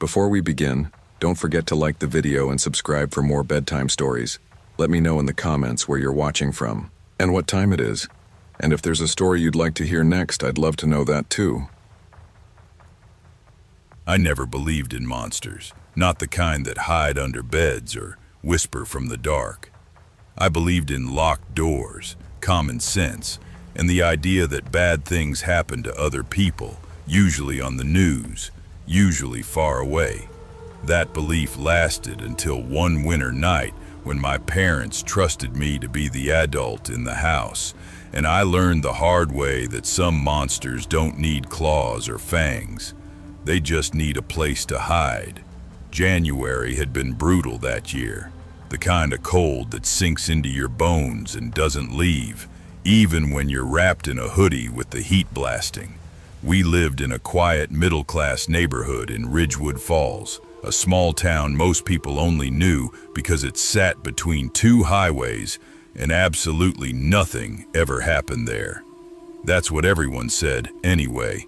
Before we begin, don't forget to like the video and subscribe for more bedtime stories. Let me know in the comments where you're watching from, and what time it is. And if there's a story you'd like to hear next, I'd love to know that too. I never believed in monsters, not the kind that hide under beds or whisper from the dark. I believed in locked doors, common sense, and the idea that bad things happen to other people, usually on the news, usually far away. That belief lasted until one winter night when my parents trusted me to be the adult in the house, and I learned the hard way that some monsters don't need claws or fangs. They just need a place to hide. January had been brutal that year, the kind of cold that sinks into your bones and doesn't leave, even when you're wrapped in a hoodie with the heat blasting. We lived in a quiet middle-class neighborhood in Ridgewood Falls, a small town most people only knew because it sat between two highways and absolutely nothing ever happened there. That's what everyone said anyway.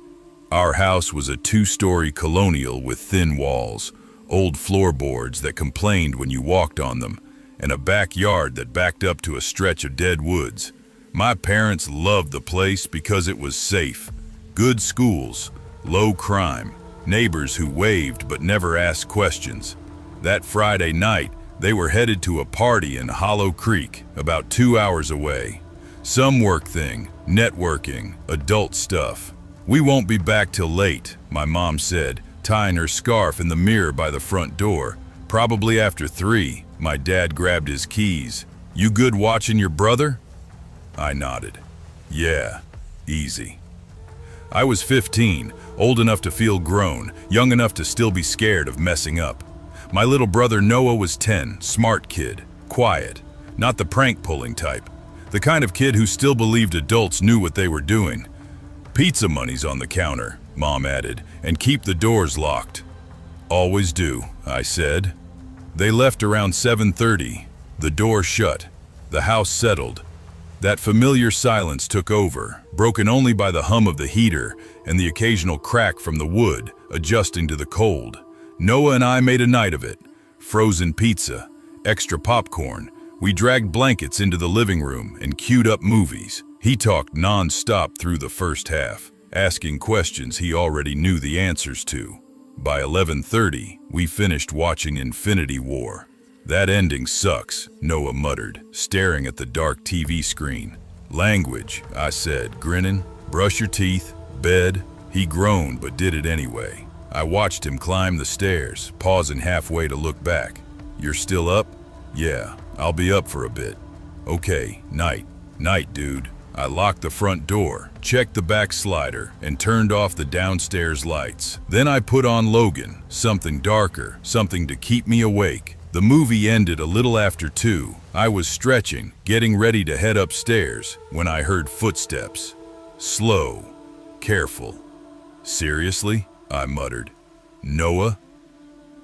Our house was a two-story colonial with thin walls, old floorboards that complained when you walked on them, and a backyard that backed up to a stretch of dead woods. My parents loved the place because it was safe. Good schools, low crime, neighbors who waved but never asked questions. That Friday night, they were headed to a party in Hollow Creek, about 2 hours away. Some work thing, networking, adult stuff. "We won't be back till late," my mom said, tying her scarf in the mirror by the front door. "Probably after 3, my dad grabbed his keys. "You good watching your brother?" I nodded. "Yeah, easy." I was 15, old enough to feel grown, young enough to still be scared of messing up. My little brother Noah was 10, smart kid, quiet, not the prank-pulling type, the kind of kid who still believed adults knew what they were doing. "Pizza money's on the counter," Mom added, "and keep the doors locked." "Always do," I said. They left around 7:30, the door shut, the house settled. That familiar silence took over, broken only by the hum of the heater and the occasional crack from the wood, adjusting to the cold. Noah and I made a night of it. Frozen pizza, extra popcorn. We dragged blankets into the living room and queued up movies. He talked non-stop through the first half, asking questions he already knew the answers to. By 11:30, we finished watching Infinity War. "That ending sucks," Noah muttered, staring at the dark TV screen. "Language," I said, grinning. "Brush your teeth, bed." He groaned but did it anyway. I watched him climb the stairs, pausing halfway to look back. "You're still up?" "Yeah, I'll be up for a bit." "Okay, night. Night, dude." I locked the front door, checked the back slider, and turned off the downstairs lights. Then I put on Logan, something darker, something to keep me awake. The movie ended a little after 2. I was stretching, getting ready to head upstairs, when I heard footsteps. Slow, careful. "Seriously?" I muttered. "Noah?"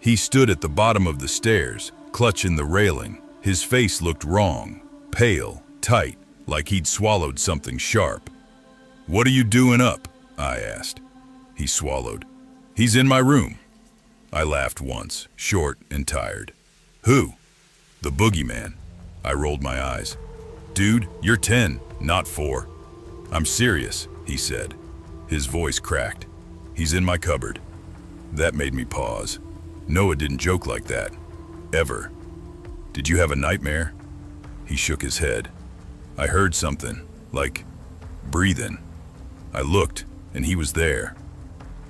He stood at the bottom of the stairs, clutching the railing. His face looked wrong, pale, tight, like he'd swallowed something sharp. "What are you doing up?" I asked. He swallowed. "He's in my room." I laughed once, short and tired. "Who?" "The boogeyman." I rolled my eyes. "Dude, you're 10, not 4. "I'm serious," he said. His voice cracked. "He's in my cupboard." That made me pause. Noah didn't joke like that. Ever. "Did you have a nightmare?" He shook his head. "I heard something, like breathing." I looked, and he was there.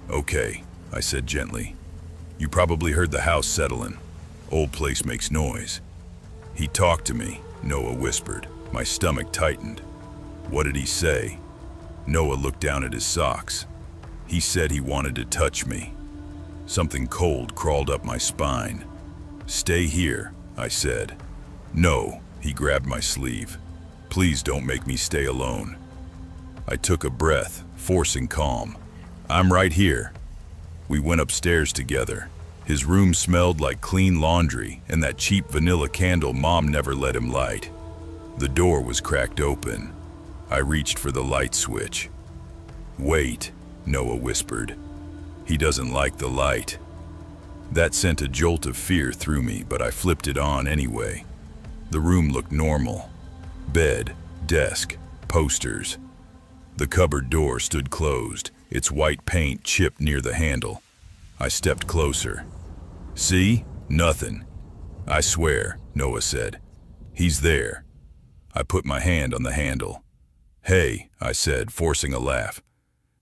"Okay," I said gently. "You probably heard the house settling. Old place makes noise." "He talked to me," Noah whispered. My stomach tightened. "What did he say?" Noah looked down at his socks. "He said he wanted to touch me." Something cold crawled up my spine. "Stay here," I said. "No," he grabbed my sleeve. "Please don't make me stay alone." I took a breath, forcing calm. "I'm right here." We went upstairs together. His room smelled like clean laundry and that cheap vanilla candle Mom never let him light. The door was cracked open. I reached for the light switch. "Wait," Noah whispered. "He doesn't like the light." That sent a jolt of fear through me, but I flipped it on anyway. The room looked normal. Bed, desk, posters. The cupboard door stood closed, its white paint chipped near the handle. I stepped closer. See? Nothing. I swear, Noah said. He's there. I put my hand on the handle. Hey, I said, forcing a laugh.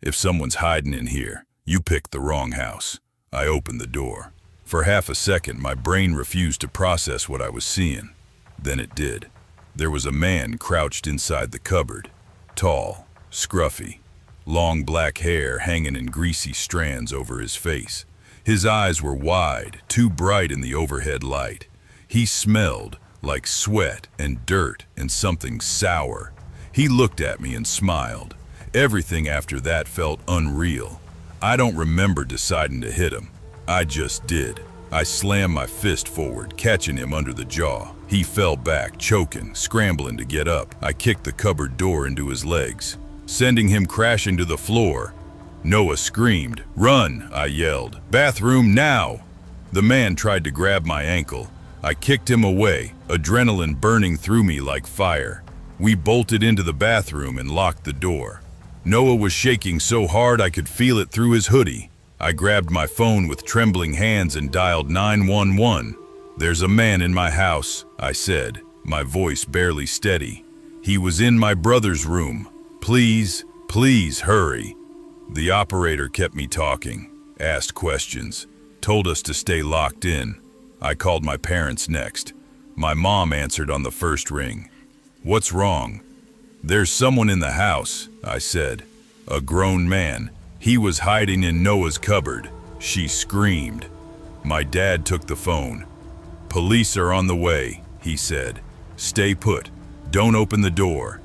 If someone's hiding in here, you picked the wrong house. I opened the door. For half a second, my brain refused to process what I was seeing. Then it did. There was a man crouched inside the cupboard. Tall, scruffy, long black hair hanging in greasy strands over his face. His eyes were wide, too bright in the overhead light. He smelled like sweat and dirt and something sour. He looked at me and smiled. Everything after that felt unreal. I don't remember deciding to hit him. I just did. I slammed my fist forward, catching him under the jaw. He fell back, choking, scrambling to get up. I kicked the cupboard door into his legs, sending him crashing to the floor. Noah screamed. "Run!" I yelled. "Bathroom now!" The man tried to grab my ankle. I kicked him away, adrenaline burning through me like fire. We bolted into the bathroom and locked the door. Noah was shaking so hard I could feel it through his hoodie. I grabbed my phone with trembling hands and dialed 911. "There's a man in my house," I said, my voice barely steady. "He was in my brother's room. Please, please hurry." The operator kept me talking, asked questions, told us to stay locked in. I called my parents next. My mom answered on the first ring. "What's wrong?" "There's someone in the house," I said. "A grown man. He was hiding in Noah's cupboard." She screamed. My dad took the phone. "Police are on the way," he said. "Stay put. Don't open the door."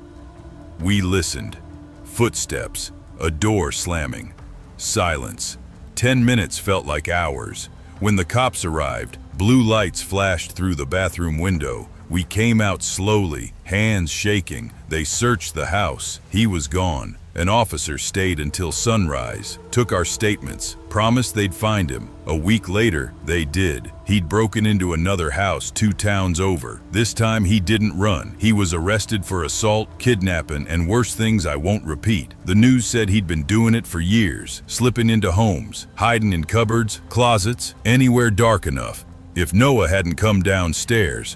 We listened. Footsteps, a door slamming. Silence. 10 minutes felt like hours. When the cops arrived, blue lights flashed through the bathroom window. We came out slowly, hands shaking. They searched the house. He was gone. An officer stayed until sunrise, took our statements, promised they'd find him. A week later, they did. He'd broken into another house 2 towns over. This time he didn't run. He was arrested for assault, kidnapping, and worse things I won't repeat. The news said he'd been doing it for years, slipping into homes, hiding in cupboards, closets, anywhere dark enough. If Noah hadn't come downstairs.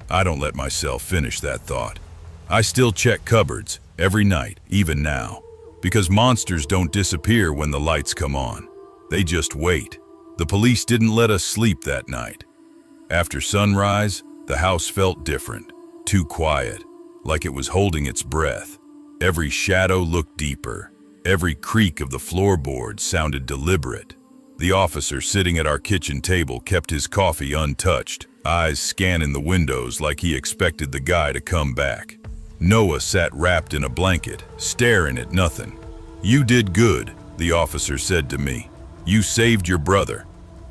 I don't let myself finish that thought. I still check cupboards every night, even now, because monsters don't disappear when the lights come on. They just wait. The police didn't let us sleep that night. After sunrise, the house felt different, too quiet, like it was holding its breath. Every shadow looked deeper. Every creak of the floorboards sounded deliberate. The officer sitting at our kitchen table kept his coffee untouched, eyes scanning the windows like he expected the guy to come back. Noah sat wrapped in a blanket, staring at nothing. "You did good," the officer said to me. "You saved your brother."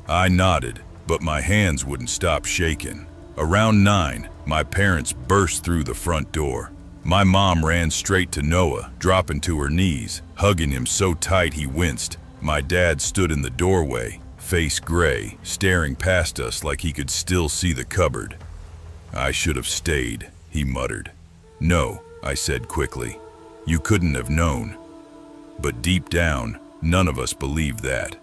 I nodded, but my hands wouldn't stop shaking. Around 9, my parents burst through the front door. My mom ran straight to Noah, dropping to her knees, hugging him so tight he winced. My dad stood in the doorway, face gray, staring past us like he could still see the cupboard. "I should have stayed," he muttered. "No," I said quickly. "You couldn't have known." But deep down, none of us believed that.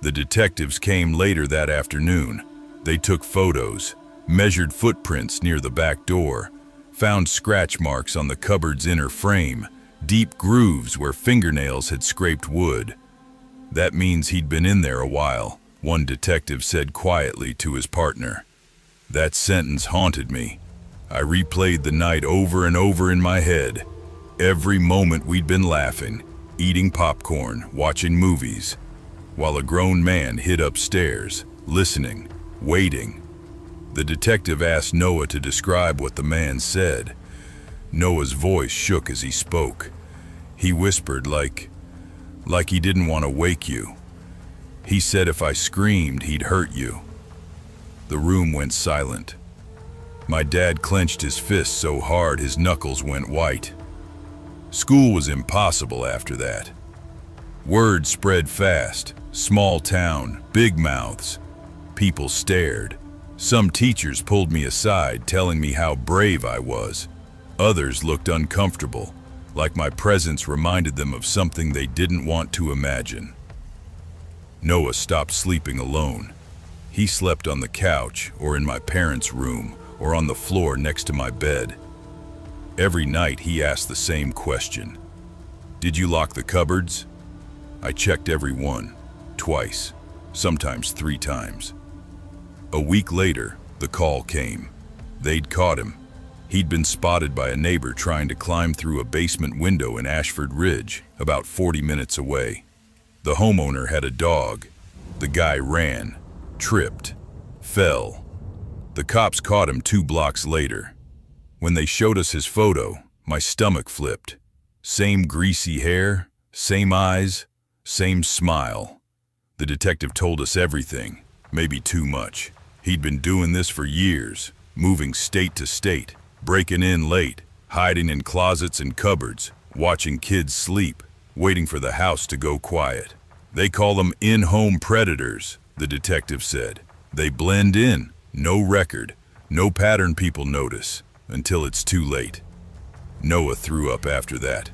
The detectives came later that afternoon. They took photos, measured footprints near the back door, found scratch marks on the cupboard's inner frame, deep grooves where fingernails had scraped wood. "That means he'd been in there a while," one detective said quietly to his partner. That sentence haunted me. I replayed the night over and over in my head. Every moment we'd been laughing, eating popcorn, watching movies, while a grown man hid upstairs, listening, waiting. The detective asked Noah to describe what the man said. Noah's voice shook as he spoke. He whispered like he didn't want to wake you. He said if I screamed, he'd hurt you. The room went silent. My dad clenched his fist so hard his knuckles went white. School was impossible after that. Word spread fast. Small town, big mouths. People stared. Some teachers pulled me aside, telling me how brave I was. Others looked uncomfortable, like my presence reminded them of something they didn't want to imagine. Noah stopped sleeping alone. He slept on the couch, or in my parents' room, or on the floor next to my bed. Every night he asked the same question. "Did you lock the cupboards?" I checked every one, twice, sometimes 3 times. A week later, the call came. They'd caught him. He'd been spotted by a neighbor trying to climb through a basement window in Ashford Ridge, about 40 minutes away. The homeowner had a dog. The guy ran, tripped, fell. The cops caught him 2 blocks later. When they showed us his photo, my stomach flipped. Same greasy hair, same eyes, same smile. The detective told us everything, maybe too much. He'd been doing this for years, moving state to state, breaking in late, hiding in closets and cupboards, watching kids sleep, waiting for the house to go quiet. "They call them in-home predators," the detective said. "They blend in, no record, no pattern people notice, until it's too late." Noah threw up after that.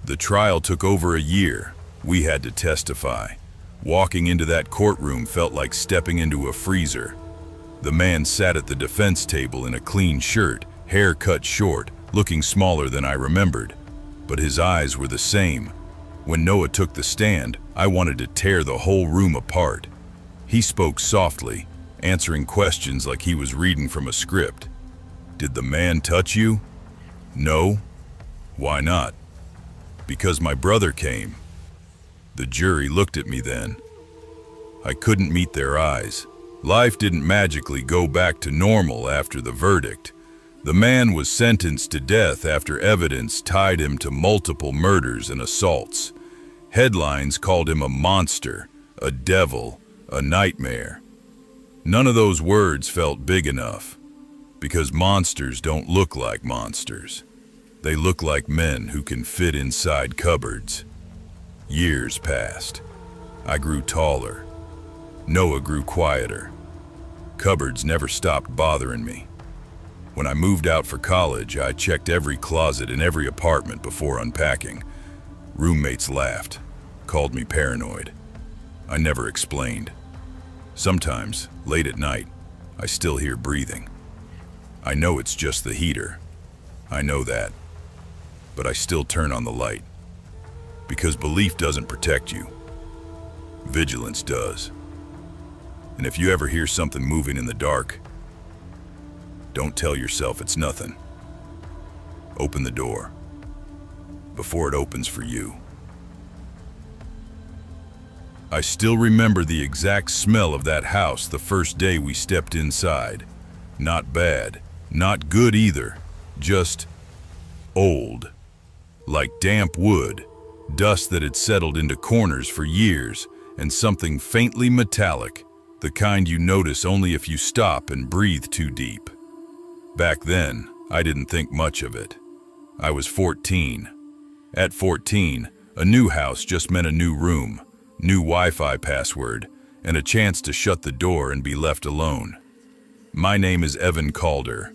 The trial took over a year. We had to testify. Walking into that courtroom felt like stepping into a freezer. The man sat at the defense table in a clean shirt, hair cut short, looking smaller than I remembered. But his eyes were the same. When Noah took the stand, I wanted to tear the whole room apart. He spoke softly, answering questions like he was reading from a script. "Did the man touch you?" "No." "Why not?" "Because my brother came." The jury looked at me then. I couldn't meet their eyes. Life didn't magically go back to normal after the verdict. The man was sentenced to death after evidence tied him to multiple murders and assaults. Headlines called him a monster, a devil, a nightmare. None of those words felt big enough, because monsters don't look like monsters. They look like men who can fit inside cupboards. Years passed. I grew taller. Noah grew quieter. Cupboards never stopped bothering me. When I moved out for college, I checked every closet in every apartment before unpacking. Roommates laughed, called me paranoid. I never explained. Sometimes, late at night, I still hear breathing. I know it's just the heater. I know that. But I still turn on the light. Because belief doesn't protect you. Vigilance does. And if you ever hear something moving in the dark, don't tell yourself it's nothing. Open the door before it opens for you. I still remember the exact smell of that house the first day we stepped inside. Not bad, not good either, just old. Like damp wood, dust that had settled into corners for years, and something faintly metallic, the kind you notice only if you stop and breathe too deep. Back then, I didn't think much of it. I was 14. At 14, a new house just meant a new room, new Wi-Fi password, and a chance to shut the door and be left alone. My name is Evan Calder.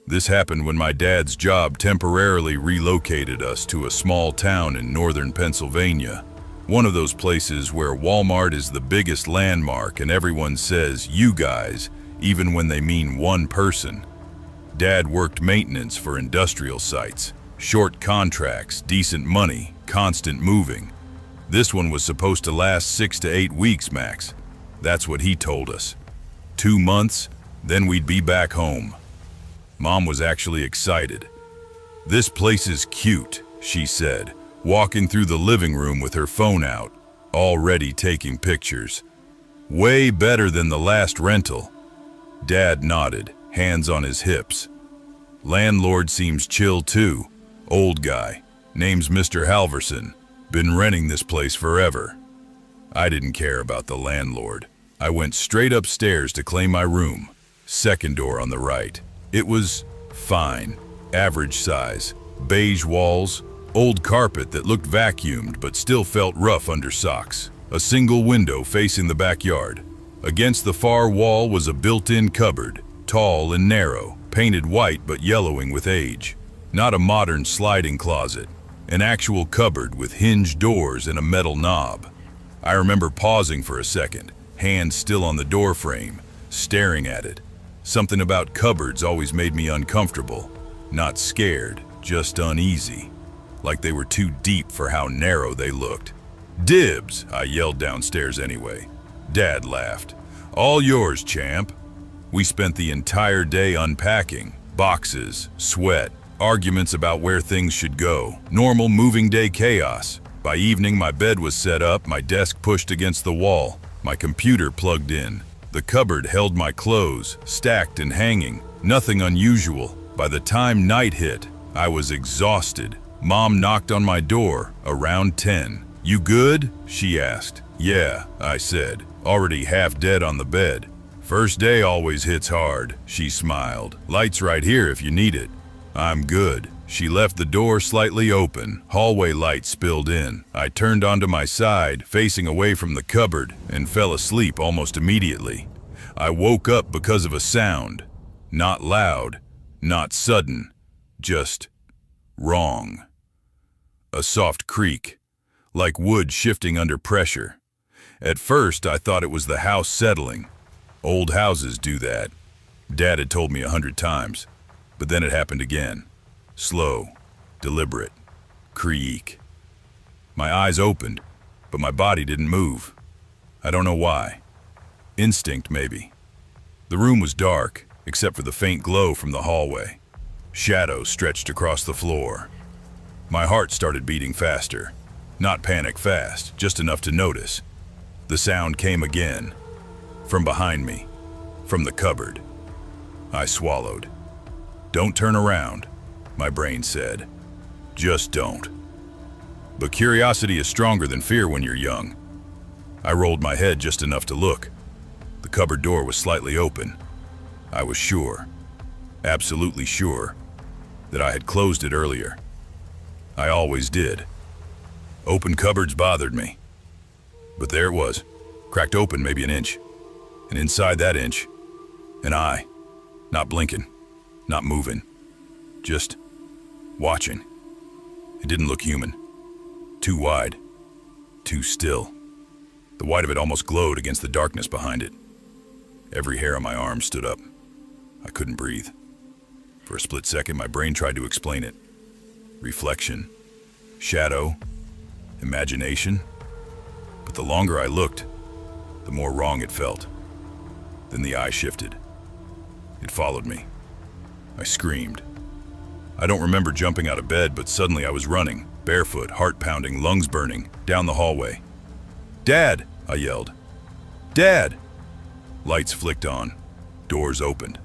This happened when my dad's job temporarily relocated us to a small town in northern Pennsylvania. One of those places where Walmart is the biggest landmark and everyone says, "you guys," even when they mean one person. Dad worked maintenance for industrial sites. Short contracts, decent money, constant moving. This one was supposed to last 6 to 8 weeks max. That's what he told us. 2 months, then we'd be back home. Mom was actually excited. "This place is cute," she said, walking through the living room with her phone out, already taking pictures. "Way better than the last rental." Dad nodded, hands on his hips. "Landlord seems chill too. Old guy. Name's Mr. Halverson. Been renting this place forever." I didn't care about the landlord. I went straight upstairs to claim my room. Second door on the right. It was fine, average size, beige walls, old carpet that looked vacuumed but still felt rough under socks, a single window facing the backyard. Against the far wall was a built-in cupboard, tall and narrow, painted white but yellowing with age. Not a modern sliding closet, an actual cupboard with hinged doors and a metal knob. I remember pausing for a second, hand still on the door frame, staring at it. Something about cupboards always made me uncomfortable, not scared, just uneasy, like they were too deep for how narrow they looked. "Dibs," I yelled downstairs anyway. Dad laughed. "All yours, champ." We spent the entire day unpacking, boxes, sweat, arguments about where things should go, normal moving day chaos. By evening, my bed was set up, my desk pushed against the wall, my computer plugged in. The cupboard held my clothes, stacked and hanging, nothing unusual. By the time night hit, I was exhausted. Mom knocked on my door around 10. "You good?" she asked. "Yeah," I said, already half dead on the bed. "First day always hits hard," she smiled. "Light's right here if you need it." "I'm good." She left the door slightly open. Hallway light spilled in. I turned onto my side, facing away from the cupboard, and fell asleep almost immediately. I woke up because of a sound. Not loud, not sudden, just wrong. A soft creak, like wood shifting under pressure. At first, I thought it was the house settling. Old houses do that. Dad had told me 100 times. But then it happened again. Slow, deliberate, creak. My eyes opened, but my body didn't move. I don't know why. Instinct, maybe. The room was dark, except for the faint glow from the hallway. Shadows stretched across the floor. My heart started beating faster. Not panic fast, just enough to notice. The sound came again. From behind me. From the cupboard. I swallowed. "Don't turn around," my brain said. "Just don't." But curiosity is stronger than fear when you're young. I rolled my head just enough to look. The cupboard door was slightly open. I was sure, absolutely sure, that I had closed it earlier. I always did. Open cupboards bothered me. But there it was, cracked open maybe an inch. And inside that inch, an eye, not blinking, not moving, just watching. It didn't look human. Too wide, too still. The white of it almost glowed against the darkness behind it. Every hair on my arm stood up. I couldn't breathe. For a split second, my brain tried to explain it. Reflection, shadow, imagination. But the longer I looked, the more wrong it felt. Then the eye shifted. It followed me. I screamed. I don't remember jumping out of bed, but suddenly I was running, barefoot, heart pounding, lungs burning, down the hallway. "Dad!" I yelled. "Dad!" Lights flicked on. Doors opened.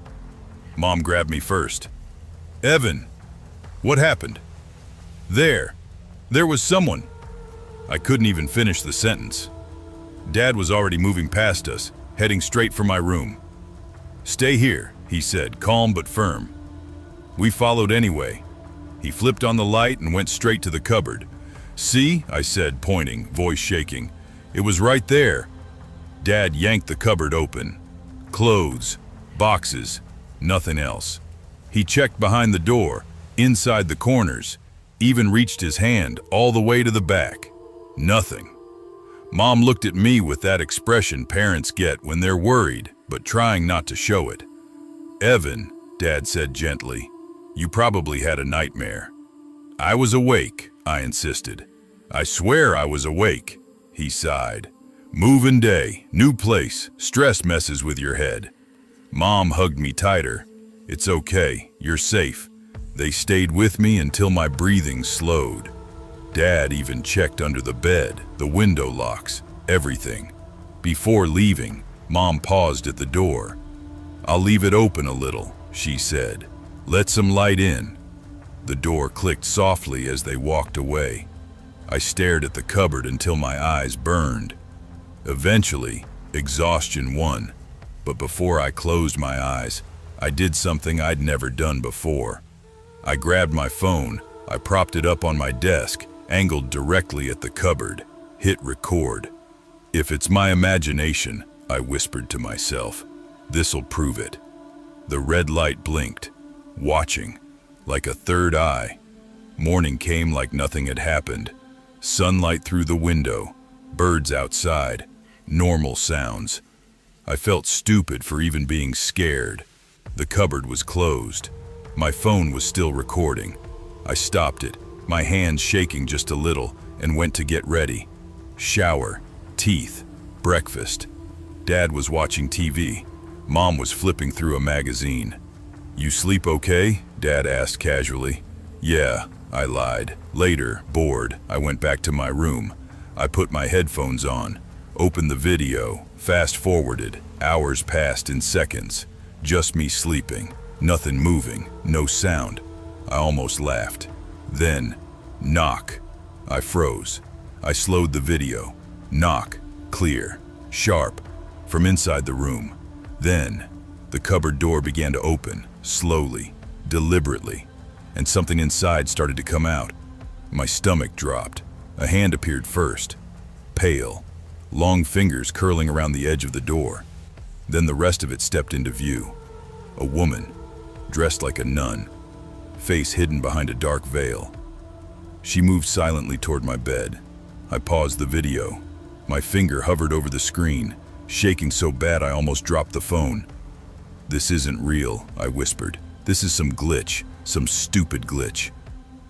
Mom grabbed me first. "Evan!" "What happened?" There was someone." I couldn't even finish the sentence. Dad was already moving past us, heading straight for my room. "Stay here," he said, calm but firm. We followed anyway. He flipped on the light and went straight to the cupboard. "See?" I said, pointing, voice shaking. "It was right there." Dad yanked the cupboard open. Clothes, boxes, nothing else. He checked behind the door, inside the corners, even reached his hand all the way to the back. Nothing. Mom looked at me with that expression parents get when they're worried, but trying not to show it. "Evan," Dad said gently, "you probably had a nightmare." "I was awake," I insisted. "I swear I was awake," he sighed. "Moving day, new place, stress messes with your head." Mom hugged me tighter. "It's okay, you're safe." They stayed with me until my breathing slowed. Dad even checked under the bed, the window locks, everything. Before leaving, Mom paused at the door. "I'll leave it open a little," she said. "Let some light in." The door clicked softly as they walked away. I stared at the cupboard until my eyes burned. Eventually, exhaustion won. But before I closed my eyes, I did something I'd never done before. I grabbed my phone, I propped it up on my desk, angled directly at the cupboard, hit record. If it's my imagination, I whispered to myself, this'll prove it. The red light blinked, watching, like a third eye. Morning came like nothing had happened. Sunlight through the window, birds outside, normal sounds. I felt stupid for even being scared. The cupboard was closed. My phone was still recording. I stopped it, my hands shaking just a little, and went to get ready. Shower, teeth, breakfast. Dad was watching TV. Mom was flipping through a magazine. "You sleep okay?" Dad asked casually. "Yeah," I lied. Later, bored, I went back to my room. I put my headphones on, opened the video, fast-forwarded. Hours passed in seconds. Just me sleeping, nothing moving, no sound. I almost laughed. Then, knock. I froze. I slowed the video. Knock, clear, sharp, from inside the room. Then, the cupboard door began to open, slowly, deliberately, and something inside started to come out. My stomach dropped. A hand appeared first, pale, long fingers curling around the edge of the door. Then the rest of it stepped into view. A woman, dressed like a nun, face hidden behind a dark veil. She moved silently toward my bed. I paused the video. My finger hovered over the screen, shaking so bad I almost dropped the phone. "This isn't real," I whispered. "This is some glitch, some stupid glitch."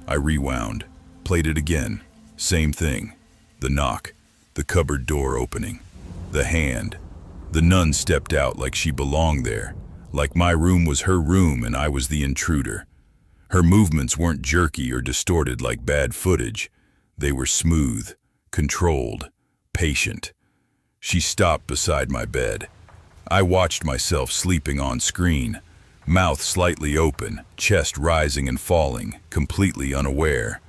I rewound, played it again. Same thing. The knock, the cupboard door opening, the hand. The nun stepped out like she belonged there, like my room was her room and I was the intruder. Her movements weren't jerky or distorted like bad footage. They were smooth, controlled, patient. She stopped beside my bed. I watched myself sleeping on screen, mouth slightly open, chest rising and falling, completely unaware.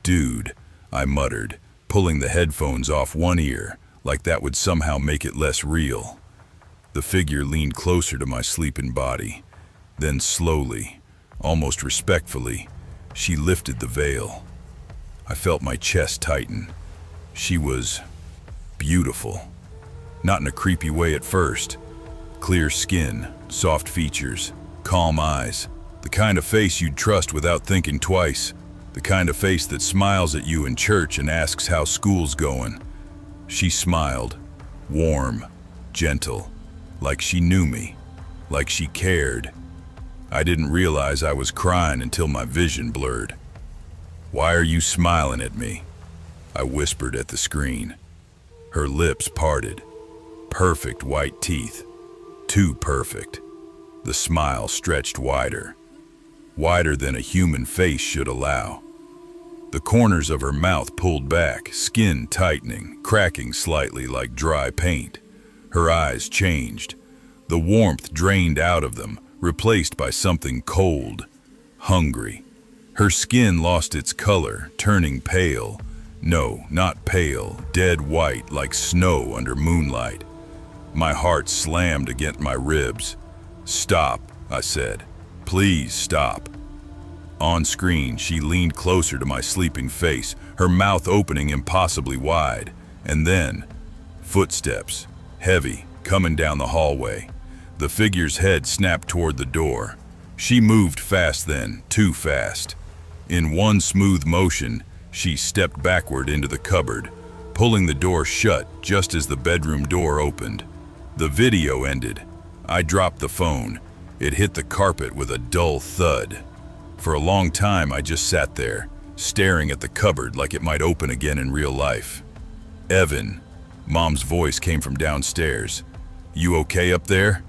"Dude," I muttered, pulling the headphones off one ear, like that would somehow make it less real. The figure leaned closer to my sleeping body. Then slowly, almost respectfully, she lifted the veil. I felt my chest tighten. She was beautiful. Not in a creepy way at first. Clear skin, soft features, calm eyes. The kind of face you'd trust without thinking twice. The kind of face that smiles at you in church and asks how school's going. She smiled, warm, gentle, like she knew me, like she cared. I didn't realize I was crying until my vision blurred. "Why are you smiling at me?" I whispered at the screen. Her lips parted. Perfect white teeth. Too perfect. The smile stretched wider. Wider than a human face should allow. The corners of her mouth pulled back, skin tightening, cracking slightly like dry paint. Her eyes changed. The warmth drained out of them, replaced by something cold, hungry. Her skin lost its color, turning pale. No, not pale, dead white like snow under moonlight. My heart slammed against my ribs. "Stop," I said. "Please stop." On screen, she leaned closer to my sleeping face, her mouth opening impossibly wide. And then, footsteps, heavy, coming down the hallway. The figure's head snapped toward the door. She moved fast then, too fast. In one smooth motion, she stepped backward into the cupboard, pulling the door shut just as the bedroom door opened. The video ended. I dropped the phone. It hit the carpet with a dull thud. For a long time, I just sat there, staring at the cupboard like it might open again in real life. "Evan," Mom's voice came from downstairs. "You okay up there?"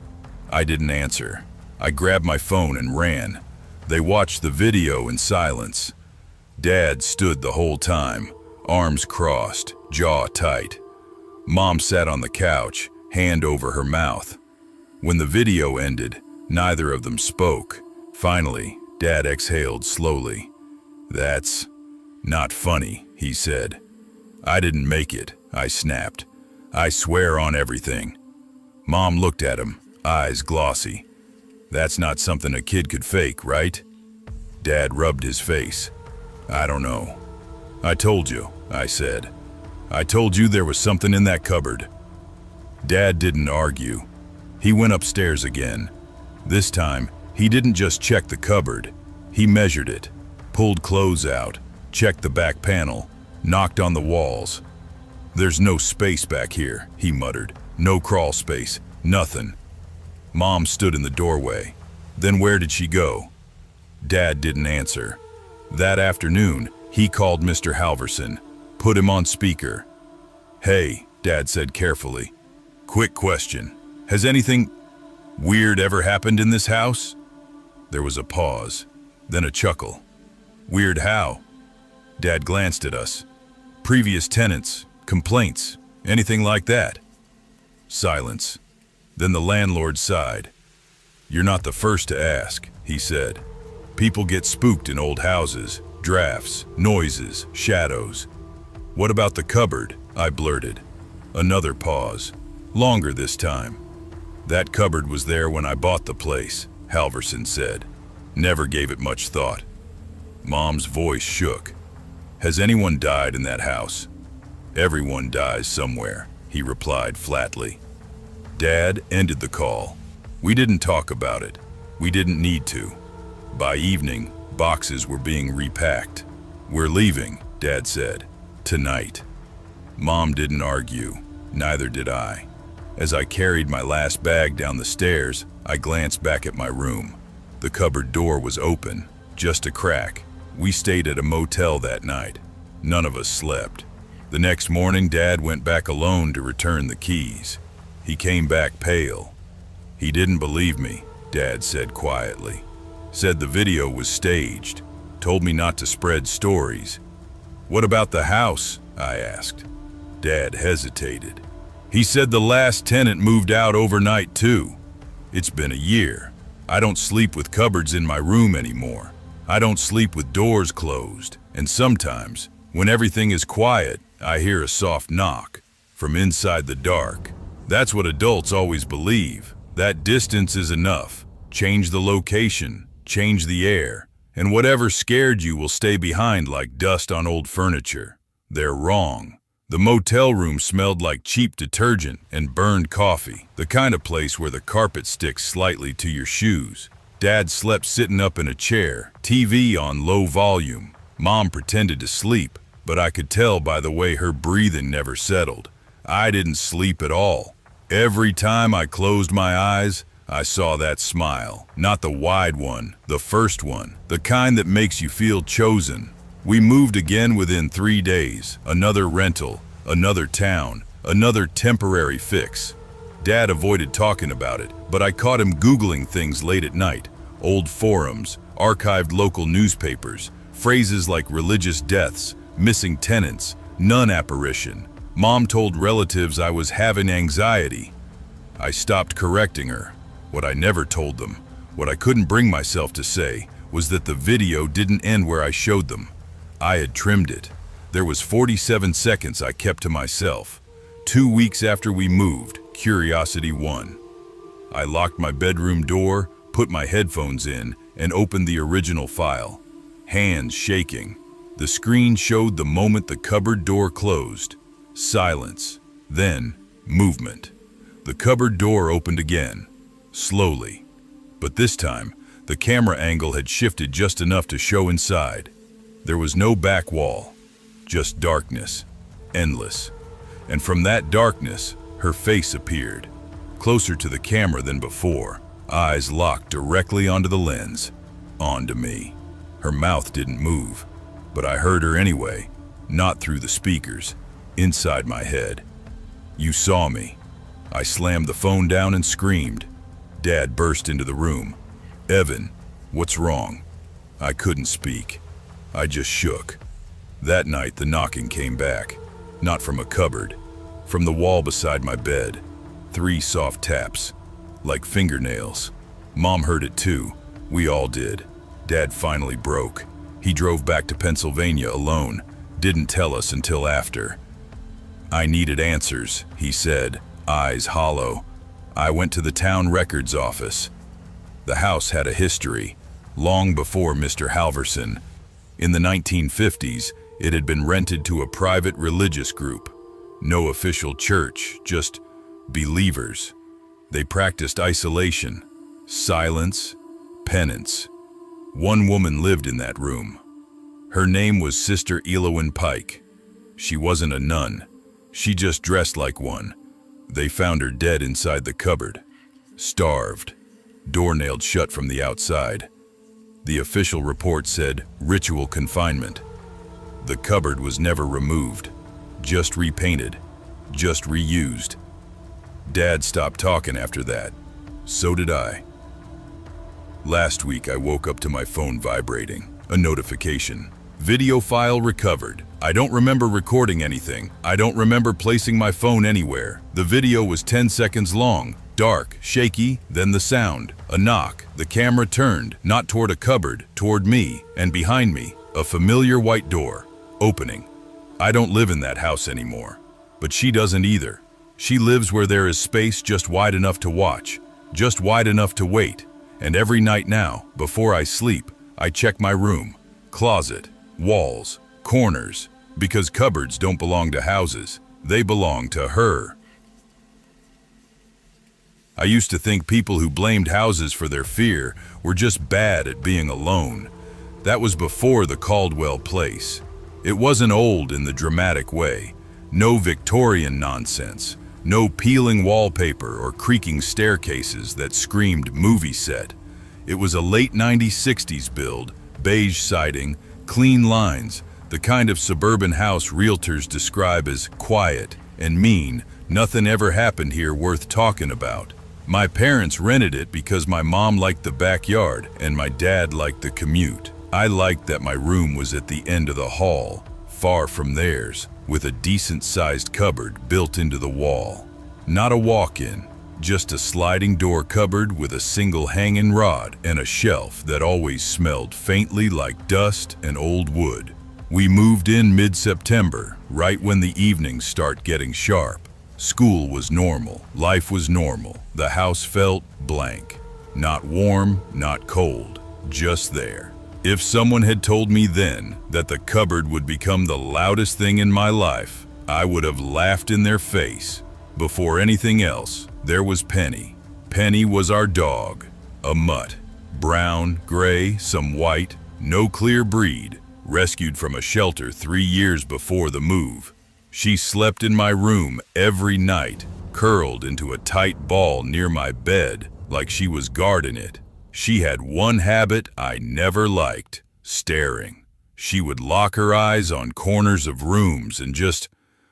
I didn't answer. I grabbed my phone and ran. They watched the video in silence. Dad stood the whole time, arms crossed, jaw tight. Mom sat on the couch, hand over her mouth. When the video ended, neither of them spoke. Finally, Dad exhaled slowly. "That's not funny," he said. "I didn't make it," I snapped. "I swear on everything." Mom looked at him, eyes glossy. "That's not something a kid could fake, right?" Dad rubbed his face. "I don't know." "I told you," I said. I told you there was something in that cupboard. Dad didn't argue. He went upstairs again. This time, he didn't just check the cupboard. He measured it, pulled clothes out, checked the back panel, knocked on the walls. "There's no space back here," he muttered. "No crawl space, nothing." Mom stood in the doorway. "Then where did she go?" Dad didn't answer. That afternoon, he called Mr. Halverson, put him on speaker. "Hey," Dad said carefully. "Quick question. Has anything weird ever happened in this house?" There was a pause, then a chuckle. "Weird how?" Dad glanced at us. "Previous tenants, complaints, anything like that?" Silence. Then the landlord sighed. "You're not the first to ask," he said. "People get spooked in old houses, drafts, noises, shadows." "What about the cupboard?" I blurted. Another pause. Longer this time. "That cupboard was there when I bought the place," Halverson said. "Never gave it much thought." Mom's voice shook. "Has anyone died in that house?" "Everyone dies somewhere," he replied flatly. Dad ended the call. We didn't talk about it. We didn't need to. By evening, boxes were being repacked. "We're leaving," Dad said. "Tonight." Mom didn't argue. Neither did I. As I carried my last bag down the stairs, I glanced back at my room. The cupboard door was open, just a crack. We stayed at a motel that night. None of us slept. The next morning, Dad went back alone to return the keys. He came back pale. "He didn't believe me," Dad said quietly. "Said the video was staged. Told me not to spread stories." "What about the house?" I asked. Dad hesitated. "He said the last tenant moved out overnight too. It's been a year. I don't sleep with cupboards in my room anymore. I don't sleep with doors closed. And sometimes, when everything is quiet, I hear a soft knock from inside the dark. That's what adults always believe. That distance is enough. Change the location, change the air, and whatever scared you will stay behind like dust on old furniture." They're wrong. The motel room smelled like cheap detergent and burned coffee, the kind of place where the carpet sticks slightly to your shoes. Dad slept sitting up in a chair, TV on low volume. Mom pretended to sleep, but I could tell by the way her breathing never settled. I didn't sleep at all. Every time I closed my eyes, I saw that smile. Not the wide one, the first one, the kind that makes you feel chosen. We moved again within 3 days. Another rental, another town, another temporary fix. Dad avoided talking about it, but I caught him Googling things late at night. Old forums, archived local newspapers, phrases like religious deaths, missing tenants, nun apparition. Mom told relatives I was having anxiety. I stopped correcting her. What I never told them, what I couldn't bring myself to say, was that the video didn't end where I showed them. I had trimmed it. There was 47 seconds I kept to myself. 2 weeks after we moved, curiosity won. I locked my bedroom door, put my headphones in, and opened the original file. Hands shaking. The screen showed the moment the cupboard door closed. Silence. Then, movement. The cupboard door opened again. Slowly. But this time, the camera angle had shifted just enough to show inside. There was no back wall, just darkness, endless. And from that darkness, her face appeared, closer to the camera than before, eyes locked directly onto the lens, onto me. Her mouth didn't move, but I heard her anyway, not through the speakers, inside my head. "You saw me." I slammed the phone down and screamed. Dad burst into the room. "Evan, what's wrong?" I couldn't speak. I just shook. That night, the knocking came back. Not from a cupboard. From the wall beside my bed. 3 soft taps. Like fingernails. Mom heard it too. We all did. Dad finally broke. He drove back to Pennsylvania alone. Didn't tell us until after. "I needed answers," he said, eyes hollow. I went to the town records office. The house had a history, long before Mr. Halverson. In the 1950s, it had been rented to a private religious group. No official church, just believers. They practiced isolation, silence, penance. One woman lived in that room. Her name was Sister Elowyn Pike. She wasn't a nun. She just dressed like one. They found her dead inside the cupboard. Starved. Door nailed shut from the outside. The official report said ritual confinement. The cupboard was never removed. Just repainted. Just reused. Dad stopped talking after that. So did I. Last week I woke up to my phone vibrating. A notification. Video file recovered. I don't remember recording anything. I don't remember placing my phone anywhere. The video was 10 seconds long. Dark, shaky, then the sound. A knock. The camera turned, not toward a cupboard, toward me, and behind me, a familiar white door. Opening. I don't live in that house anymore. But she doesn't either. She lives where there is space just wide enough to watch, just wide enough to wait. And every night now, before I sleep, I check my room, closet, walls, corners, because cupboards don't belong to houses. They belong to her. I used to think people who blamed houses for their fear were just bad at being alone. That was before the Caldwell place. It wasn't old in the dramatic way. No Victorian nonsense. No peeling wallpaper or creaking staircases that screamed movie set. It was a late 1960s build, beige siding, clean lines, the kind of suburban house realtors describe as quiet and mean. Nothing ever happened here worth talking about. My parents rented it because my mom liked the backyard and my dad liked the commute. I liked that my room was at the end of the hall, far from theirs, with a decent-sized cupboard built into the wall. Not a walk-in, just a sliding door cupboard with a single hanging rod and a shelf that always smelled faintly like dust and old wood. We moved in mid-September, right when the evenings start getting sharp. School was normal, life was normal. The house felt blank. Not warm, not cold, just there. If someone had told me then that the cupboard would become the loudest thing in my life, I would have laughed in their face. Before anything else, there was Penny. Penny was our dog, a mutt. Brown, gray, some white, no clear breed, rescued from a shelter 3 years before the move. She slept in my room every night, curled into a tight ball near my bed, like she was guarding it. She had one habit I never liked, staring. She would lock her eyes on corners of rooms and just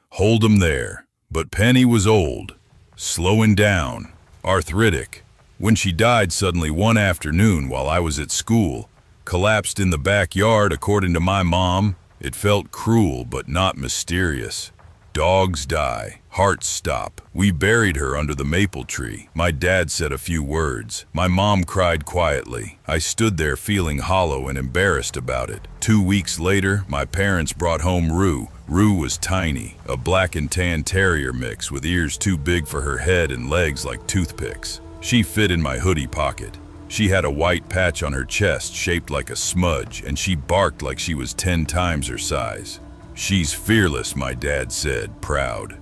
hold them there. But Penny was old, slowing down, arthritic. When she died suddenly one afternoon while I was at school, collapsed in the backyard according to my mom, it felt cruel but not mysterious. Dogs die, hearts stop. We buried her under the maple tree. My dad said a few words. My mom cried quietly. I stood there feeling hollow and embarrassed about it. 2 weeks later, my parents brought home Rue. Rue was tiny, a black and tan terrier mix with ears too big for her head and legs like toothpicks. She fit in my hoodie pocket. She had a white patch on her chest shaped like a smudge, and she barked like she was 10 times her size. She's fearless, my dad said, proud.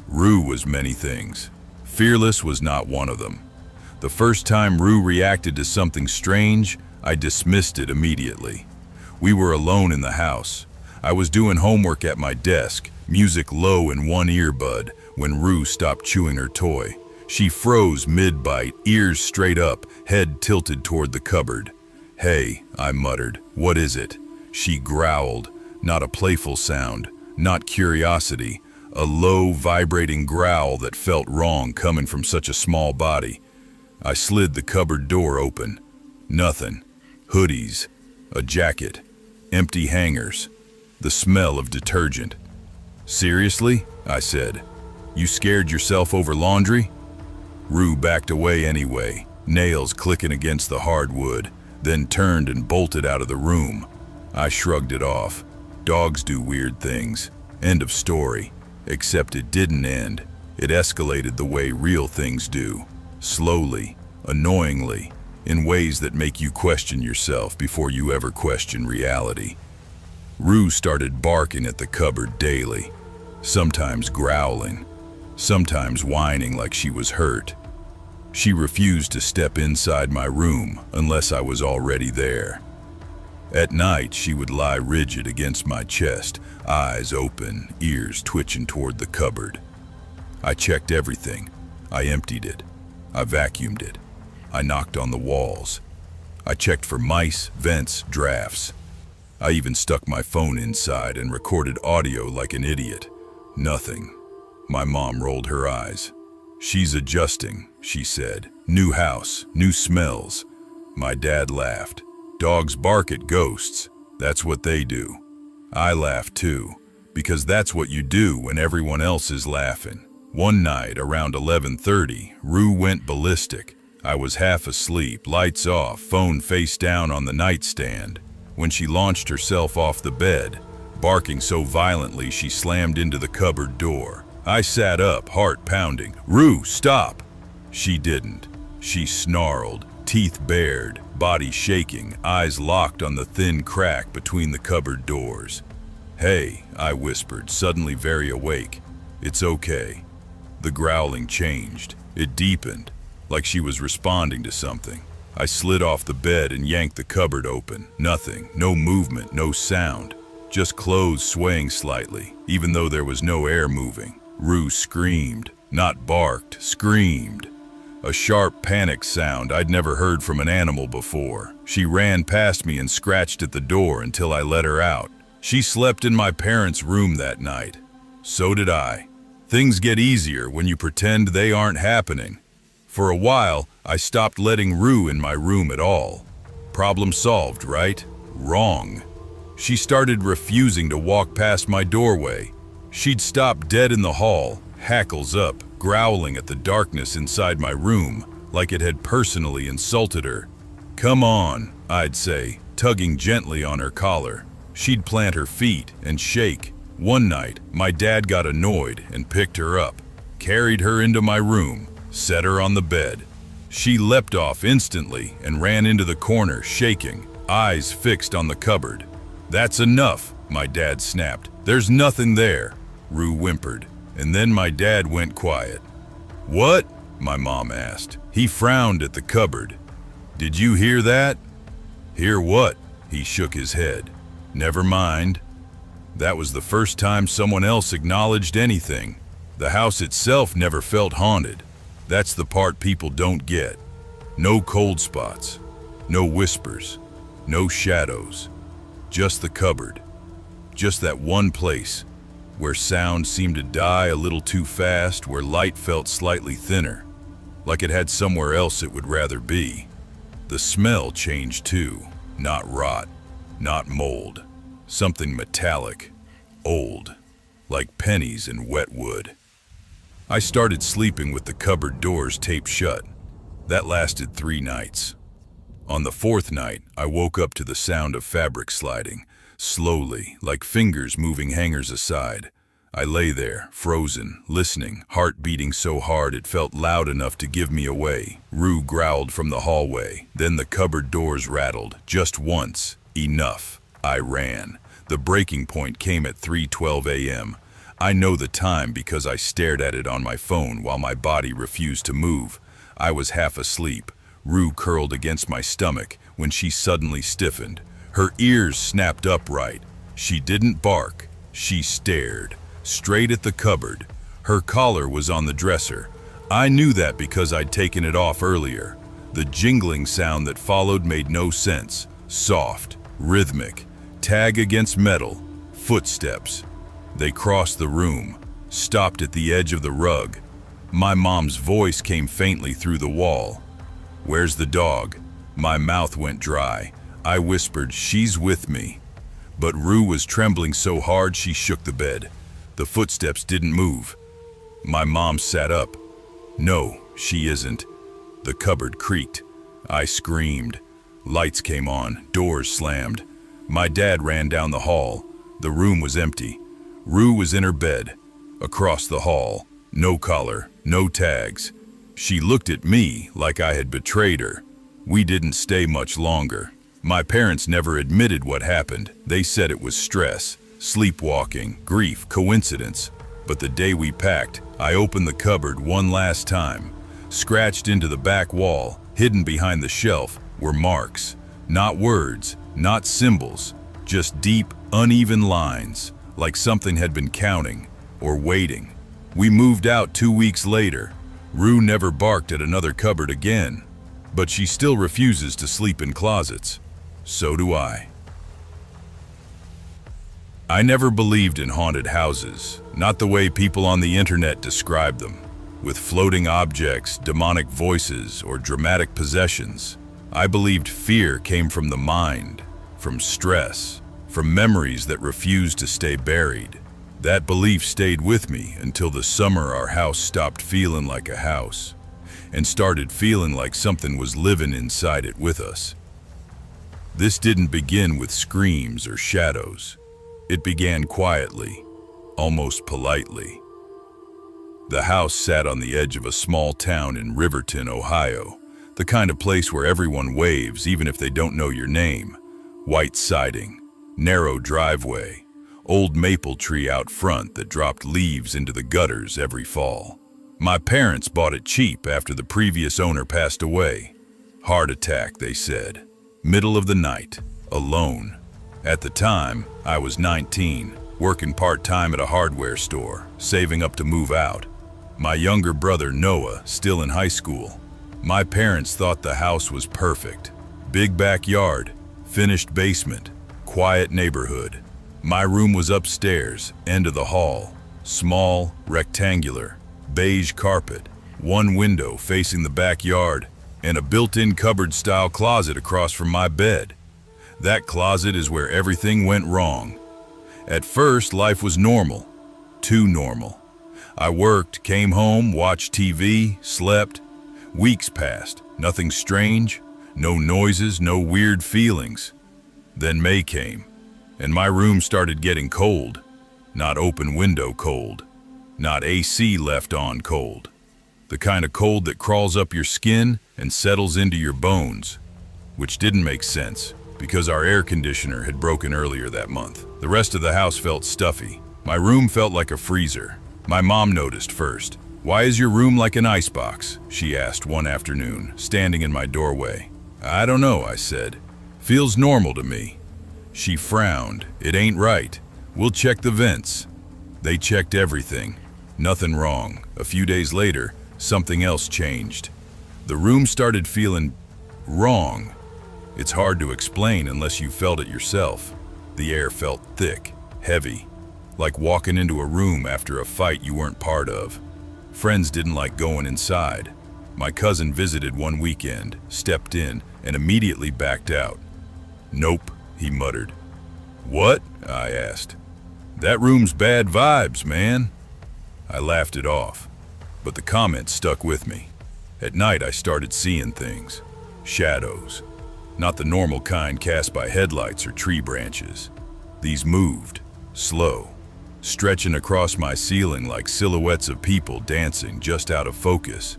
Rue was many things. Fearless was not one of them. The first time Rue reacted to something strange, I dismissed it immediately. We were alone in the house. I was doing homework at my desk, music low in one earbud, when Rue stopped chewing her toy. She froze mid-bite, ears straight up, head tilted toward the cupboard. "Hey," I muttered, "what is it?" She growled, not a playful sound, not curiosity, a low, vibrating growl that felt wrong coming from such a small body. I slid the cupboard door open. Nothing. Hoodies, a jacket, empty hangers, the smell of detergent. "Seriously?" I said. "You scared yourself over laundry?" Rue backed away anyway, nails clicking against the hardwood, then turned and bolted out of the room. I shrugged it off. Dogs do weird things. End of story. Except it didn't end. It escalated the way real things do. Slowly, annoyingly, in ways that make you question yourself before you ever question reality. Rue started barking at the cupboard daily. sometimes growling, sometimes whining like she was hurt. She refused to step inside my room unless I was already there. At night, she would lie rigid against my chest, eyes open, ears twitching toward the cupboard. I checked everything. I emptied it. I vacuumed it. I knocked on the walls. I checked for mice, vents, drafts. I even stuck my phone inside and recorded audio like an idiot. Nothing. My mom rolled her eyes. "She's adjusting," she said. "New house, new smells." My dad laughed. "Dogs bark at ghosts. That's what they do." I laughed too, because that's what you do when everyone else is laughing. One night around 11:30, Rue went ballistic. I was half asleep, lights off, phone face down on the nightstand, when she launched herself off the bed, barking so violently she slammed into the cupboard door. I sat up, heart pounding. "Rue, stop!" She didn't. She snarled, teeth bared, body shaking, eyes locked on the thin crack between the cupboard doors. "Hey," I whispered, suddenly very awake. "It's okay." The growling changed. It deepened, like she was responding to something. I slid off the bed and yanked the cupboard open. Nothing, no movement, no sound. Just clothes swaying slightly, even though there was no air moving. Rue screamed, not barked, screamed. A sharp panic sound I'd never heard from an animal before. She ran past me and scratched at the door until I let her out. She slept in my parents' room that night. So did I. Things get easier when you pretend they aren't happening. For a while, I stopped letting Rue in my room at all. Problem solved, right? Wrong. She started refusing to walk past my doorway. She'd stop dead in the hall, hackles up, growling at the darkness inside my room, like it had personally insulted her. "Come on," I'd say, tugging gently on her collar. She'd plant her feet and shake. One night, my dad got annoyed and picked her up, carried her into my room, set her on the bed. She leapt off instantly and ran into the corner, shaking, eyes fixed on the cupboard. "That's enough," my dad snapped. "There's nothing there," Rue whimpered, and then my dad went quiet. "What?" my mom asked. He frowned at the cupboard. "Did you hear that?" "Hear what?" He shook his head. "Never mind." That was the first time someone else acknowledged anything. The house itself never felt haunted. That's the part people don't get. No cold spots, no whispers, no shadows. Just the cupboard. Just that one place where sound seemed to die a little too fast, where light felt slightly thinner, like it had somewhere else it would rather be. The smell changed too. Not rot, not mold. Something metallic, old, like pennies and wet wood. I started sleeping with the cupboard doors taped shut. That lasted 3 nights. On the 4th night, I woke up to the sound of fabric sliding, slowly, like fingers moving hangers aside. I lay there, frozen, listening, heart beating so hard it felt loud enough to give me away. Rue growled from the hallway. Then the cupboard doors rattled, just once. Enough. I ran. The breaking point came at 3:12 a.m. I know the time because I stared at it on my phone while my body refused to move. I was half asleep. Rue curled against my stomach when she suddenly stiffened. Her ears snapped upright. She didn't bark. She stared, straight at the cupboard. Her collar was on the dresser. I knew that because I'd taken it off earlier. The jingling sound that followed made no sense. Soft, rhythmic, tag against metal, footsteps. They crossed the room, stopped at the edge of the rug. My mom's voice came faintly through the wall. "Where's the dog?" My mouth went dry. I whispered, "She's with me." But Rue was trembling so hard she shook the bed. The footsteps didn't move. My mom sat up. "No, she isn't." The cupboard creaked. I screamed. Lights came on, doors slammed. My dad ran down the hall. The room was empty. Rue was in her bed, across the hall. No collar, no tags. She looked at me like I had betrayed her. We didn't stay much longer. My parents never admitted what happened. They said it was stress, sleepwalking, grief, coincidence. But the day we packed, I opened the cupboard one last time. Scratched into the back wall, hidden behind the shelf, were marks. Not words, not symbols, just deep, uneven lines, like something had been counting or waiting. We moved out 2 weeks later. Rue never barked at another cupboard again, but she still refuses to sleep in closets. So do I. I never believed in haunted houses, not the way people on the internet describe them, with floating objects, demonic voices, or dramatic possessions. I believed fear came from the mind, from stress, from memories that refused to stay buried. That belief stayed with me until the summer our house stopped feeling like a house and started feeling like something was living inside it with us. This didn't begin with screams or shadows. It began quietly, almost politely. The house sat on the edge of a small town in Riverton, Ohio, the kind of place where everyone waves even if they don't know your name. White siding, narrow driveway, old maple tree out front that dropped leaves into the gutters every fall. My parents bought it cheap after the previous owner passed away. Heart attack, they said. Middle of the night, alone. At the time, I was 19, working part-time at a hardware store, saving up to move out. My younger brother, Noah, still in high school. My parents thought the house was perfect. Big backyard, finished basement, quiet neighborhood. My room was upstairs, end of the hall. Small, rectangular, beige carpet, one window facing the backyard, and a built-in cupboard-style closet across from my bed. That closet is where everything went wrong. At first, life was normal. Too normal. I worked, came home, watched TV, slept. Weeks passed, nothing strange, no noises, no weird feelings. Then May came, and my room started getting cold. Not open window cold, not AC left on cold. The kind of cold that crawls up your skin and settles into your bones, which didn't make sense because our air conditioner had broken earlier that month. The rest of the house felt stuffy. My room felt like a freezer. My mom noticed first. "Why is your room like an icebox?" she asked one afternoon, standing in my doorway. "I don't know," I said. "Feels normal to me." She frowned. "It ain't right. We'll check the vents." They checked everything. Nothing wrong. A few days later, something else changed. The room started feeling wrong. It's hard to explain unless you felt it yourself. The air felt thick, heavy, like walking into a room after a fight you weren't part of. Friends didn't like going inside. My cousin visited one weekend, stepped in, and immediately backed out. "Nope," he muttered. "What?" I asked. "That room's bad vibes, man." I laughed it off, but the comment stuck with me. At night I started seeing things. Shadows. Not the normal kind cast by headlights or tree branches. These moved, slow, stretching across my ceiling like silhouettes of people dancing just out of focus.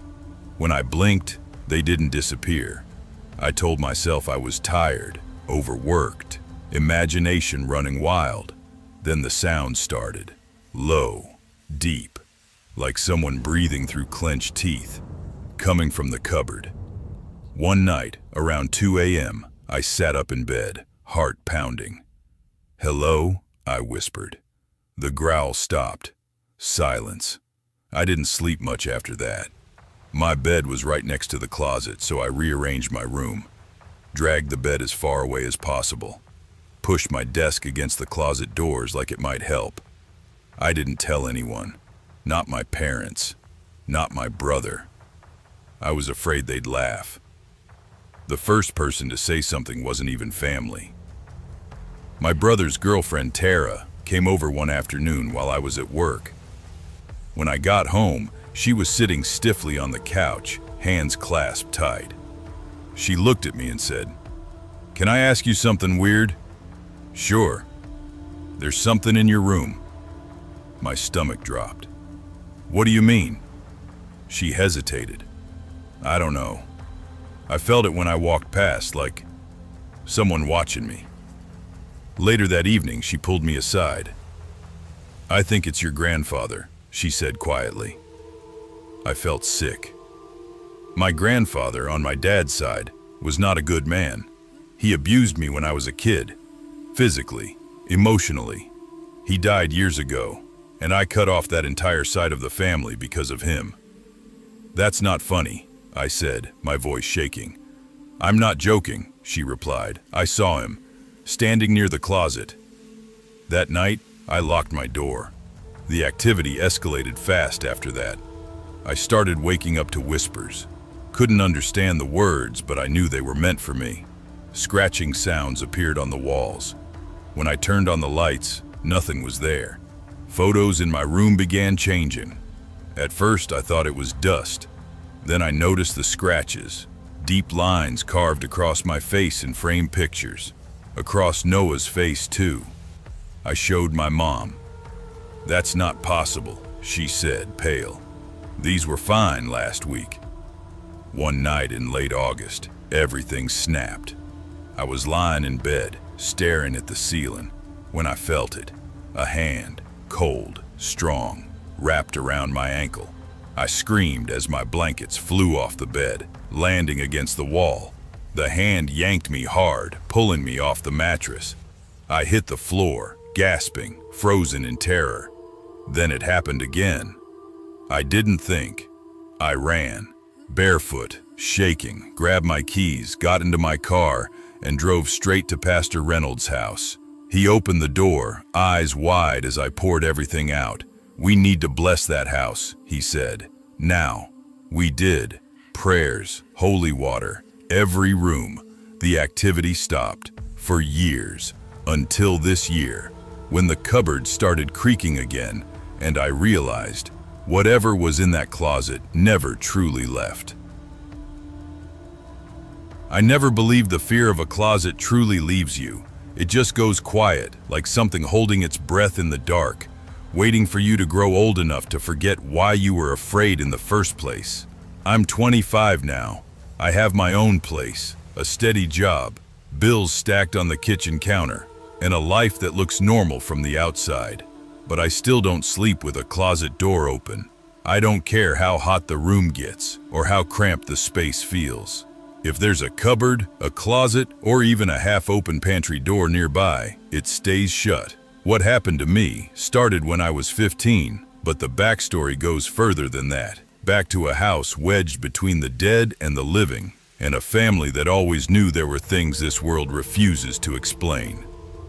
When I blinked, they didn't disappear. I told myself I was tired, overworked, imagination running wild. Then the sound started, low, deep, like someone breathing through clenched teeth, coming from the cupboard. One night, around 2 a.m., I sat up in bed, heart pounding. "Hello?" I whispered. The growl stopped. Silence. I didn't sleep much after that. My bed was right next to the closet, so I rearranged my room, dragged the bed as far away as possible, pushed my desk against the closet doors like it might help. I didn't tell anyone. Not my parents. Not my brother. I was afraid they'd laugh. The first person to say something wasn't even family. My brother's girlfriend, Tara, came over one afternoon while I was at work. When I got home, she was sitting stiffly on the couch, hands clasped tight. She looked at me and said, "Can I ask you something weird?" "Sure." "There's something in your room." My stomach dropped. "What do you mean?" She hesitated. "I don't know. I felt it when I walked past, like someone watching me." Later that evening, she pulled me aside. "I think it's your grandfather," she said quietly. I felt sick. My grandfather, on my dad's side, was not a good man. He abused me when I was a kid, physically, emotionally. He died years ago, and I cut off that entire side of the family because of him. That's not funny, I said, my voice shaking. I'm not joking, she replied. I saw him, standing near the closet. That night, I locked my door. The activity escalated fast after that. I started waking up to whispers. Couldn't understand the words, but I knew they were meant for me. Scratching sounds appeared on the walls. When I turned on the lights, nothing was there. Photos in my room began changing. At first, I thought it was dust. Then I noticed the scratches, deep lines carved across my face in framed pictures, across Noah's face too. I showed my mom. That's not possible, she said, pale. These were fine last week. One night in late August, everything snapped. I was lying in bed, staring at the ceiling, when I felt it. A hand, cold, strong, wrapped around my ankle. I screamed as my blankets flew off the bed, landing against the wall. The hand yanked me hard, pulling me off the mattress. I hit the floor, gasping, frozen in terror. Then it happened again. I didn't think. I ran, barefoot, shaking, grabbed my keys, got into my car, and drove straight to Pastor Reynolds' house. He opened the door, eyes wide as I poured everything out. We need to bless that house, he said. Now. We did. Prayers, holy water, every room. The activity stopped. For years. Until this year, when the cupboard started creaking again, and I realized whatever was in that closet never truly left. I never believed the fear of a closet truly leaves you. It just goes quiet, like something holding its breath in the dark, waiting for you to grow old enough to forget why you were afraid in the first place. I'm 25 now. I have my own place, a steady job, bills stacked on the kitchen counter, and a life that looks normal from the outside. But I still don't sleep with a closet door open. I don't care how hot the room gets or how cramped the space feels. If there's a cupboard, a closet, or even a half-open pantry door nearby, it stays shut. What happened to me started when I was 15, but the backstory goes further than that. Back to a house wedged between the dead and the living, and a family that always knew there were things this world refuses to explain.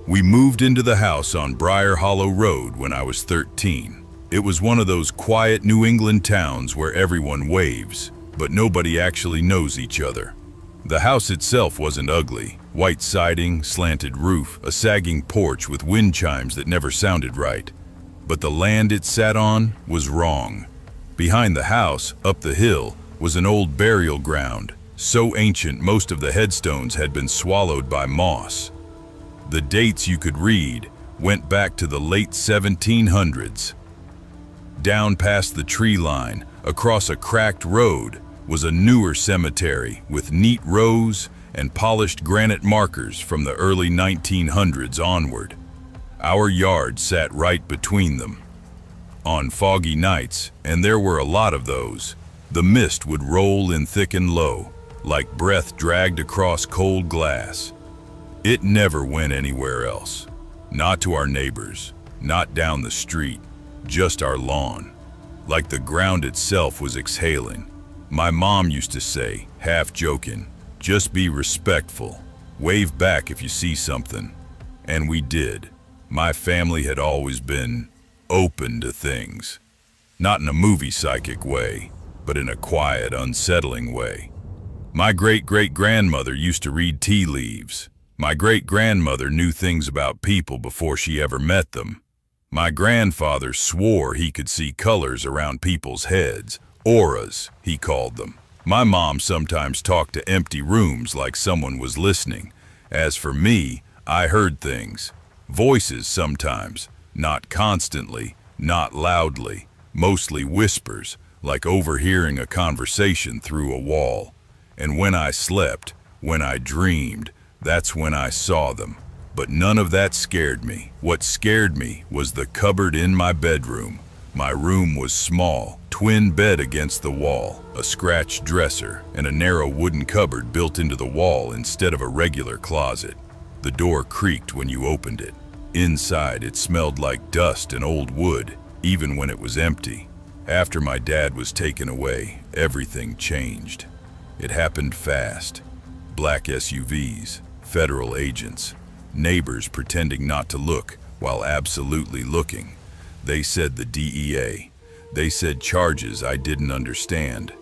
We moved into the house on Briar Hollow Road when I was 13. It was one of those quiet New England towns where everyone waves, but nobody actually knows each other. The house itself wasn't ugly. White siding, slanted roof, a sagging porch with wind chimes that never sounded right. But the land it sat on was wrong. Behind the house, up the hill, was an old burial ground, so ancient most of the headstones had been swallowed by moss. The dates you could read went back to the late 1700s. Down past the tree line, across a cracked road, was a newer cemetery with neat rows and polished granite markers from the early 1900s onward. Our yard sat right between them. On foggy nights, and there were a lot of those, the mist would roll in thick and low, like breath dragged across cold glass. It never went anywhere else. Not to our neighbors, not down the street, just our lawn. Like the ground itself was exhaling. My mom used to say, half joking, just be respectful. Wave back if you see something. And we did. My family had always been open to things. Not in a movie psychic way, but in a quiet, unsettling way. My great-great-grandmother used to read tea leaves. My great-grandmother knew things about people before she ever met them. My grandfather swore he could see colors around people's heads. Auras, he called them. My mom sometimes talked to empty rooms like someone was listening. As for me, I heard things. Voices sometimes, not constantly, not loudly, mostly whispers, like overhearing a conversation through a wall. And when I slept, when I dreamed, that's when I saw them. But none of that scared me. What scared me was the cupboard in my bedroom. My room was small, twin bed against the wall, a scratched dresser, and a narrow wooden cupboard built into the wall instead of a regular closet. The door creaked when you opened it. Inside, it smelled like dust and old wood, even when it was empty. After my dad was taken away, everything changed. It happened fast. Black SUVs, federal agents, neighbors pretending not to look while absolutely looking. They said the DEA. They said charges I didn't understand.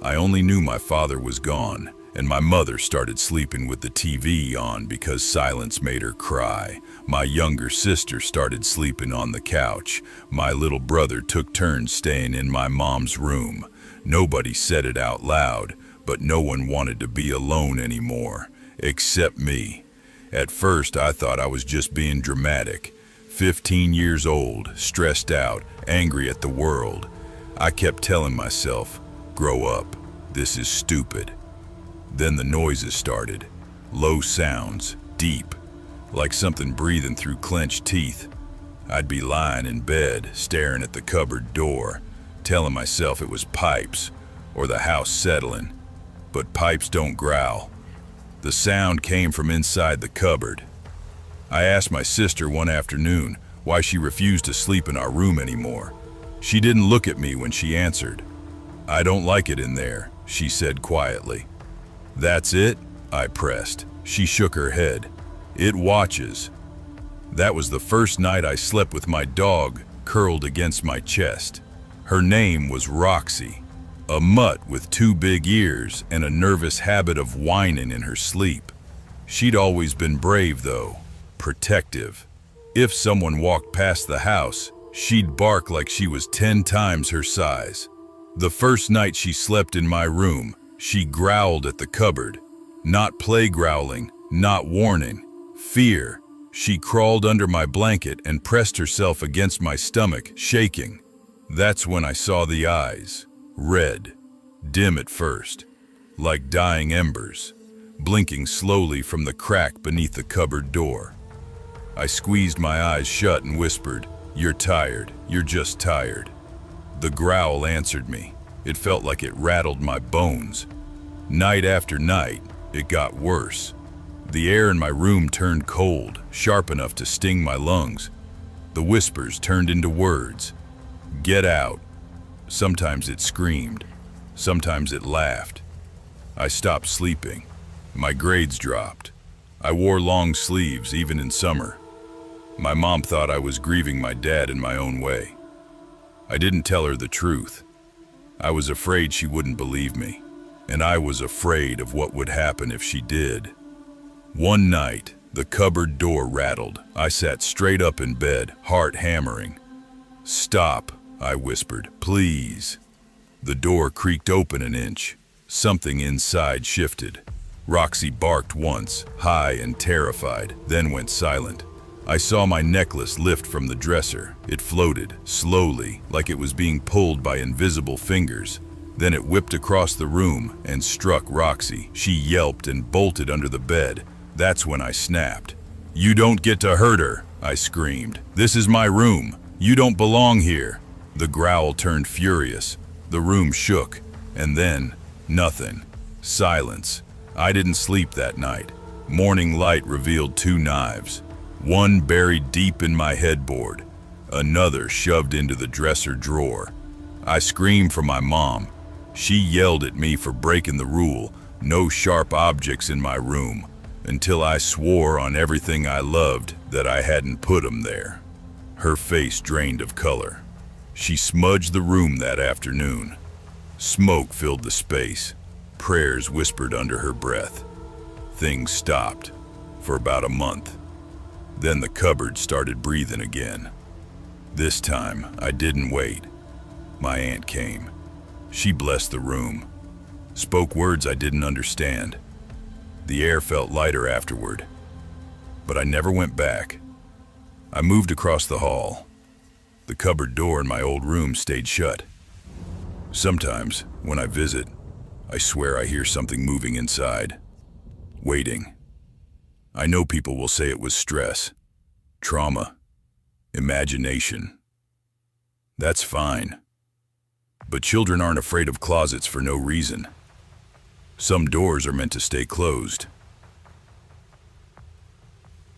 I only knew my father was gone, and my mother started sleeping with the TV on because silence made her cry. My younger sister started sleeping on the couch. My little brother took turns staying in my mom's room. Nobody said it out loud, but no one wanted to be alone anymore, except me. At first, I thought I was just being dramatic. 15 years old, stressed out, angry at the world. I kept telling myself, grow up, this is stupid. Then the noises started. Low sounds, deep, like something breathing through clenched teeth. I'd be lying in bed, staring at the cupboard door, telling myself it was pipes, or the house settling. But pipes don't growl. The sound came from inside the cupboard. I asked my sister one afternoon why she refused to sleep in our room anymore. She didn't look at me when she answered. "I don't like it in there," she said quietly. "That's it?" I pressed. She shook her head. "It watches." That was the first night I slept with my dog curled against my chest. Her name was Roxy, a mutt with 2 big ears and a nervous habit of whining in her sleep. She'd always been brave though, protective. If someone walked past the house, she'd bark like she was 10 times her size. The first night she slept in my room, she growled at the cupboard. Not play growling, not warning, fear. She crawled under my blanket and pressed herself against my stomach, shaking. That's when I saw the eyes, red, dim at first, like dying embers, blinking slowly from the crack beneath the cupboard door. I squeezed my eyes shut and whispered, "You're tired, you're just tired." The growl answered me. It felt like it rattled my bones. Night after night, it got worse. The air in my room turned cold, sharp enough to sting my lungs. The whispers turned into words. "Get out." Sometimes it screamed. Sometimes it laughed. I stopped sleeping. My grades dropped. I wore long sleeves even in summer. My mom thought I was grieving my dad in my own way. I didn't tell her the truth. I was afraid she wouldn't believe me, and I was afraid of what would happen if she did. One night, the cupboard door rattled. I sat straight up in bed, heart hammering. "Stop," I whispered, "please." The door creaked open an inch. Something inside shifted. Roxy barked once, high and terrified, then went silent. I saw my necklace lift from the dresser. It floated, slowly, like it was being pulled by invisible fingers. Then it whipped across the room and struck Roxy. She yelped and bolted under the bed. That's when I snapped. "You don't get to hurt her," I screamed. "This is my room. You don't belong here." The growl turned furious. The room shook, and then, nothing. Silence. I didn't sleep that night. Morning light revealed 2 knives. One buried deep in my headboard, another shoved into the dresser drawer. I screamed for my mom. She yelled at me for breaking the rule, no sharp objects in my room, until I swore on everything I loved that I hadn't put them there. Her face drained of color. She smudged the room that afternoon. Smoke filled the space. Prayers whispered under her breath. Things stopped for about a month. Then the cupboard started breathing again. This time, I didn't wait. My aunt came. She blessed the room, spoke words I didn't understand. The air felt lighter afterward, but I never went back. I moved across the hall. The cupboard door in my old room stayed shut. Sometimes, when I visit, I swear I hear something moving inside, waiting. I know people will say it was stress, trauma, imagination. That's fine. But children aren't afraid of closets for no reason. Some doors are meant to stay closed.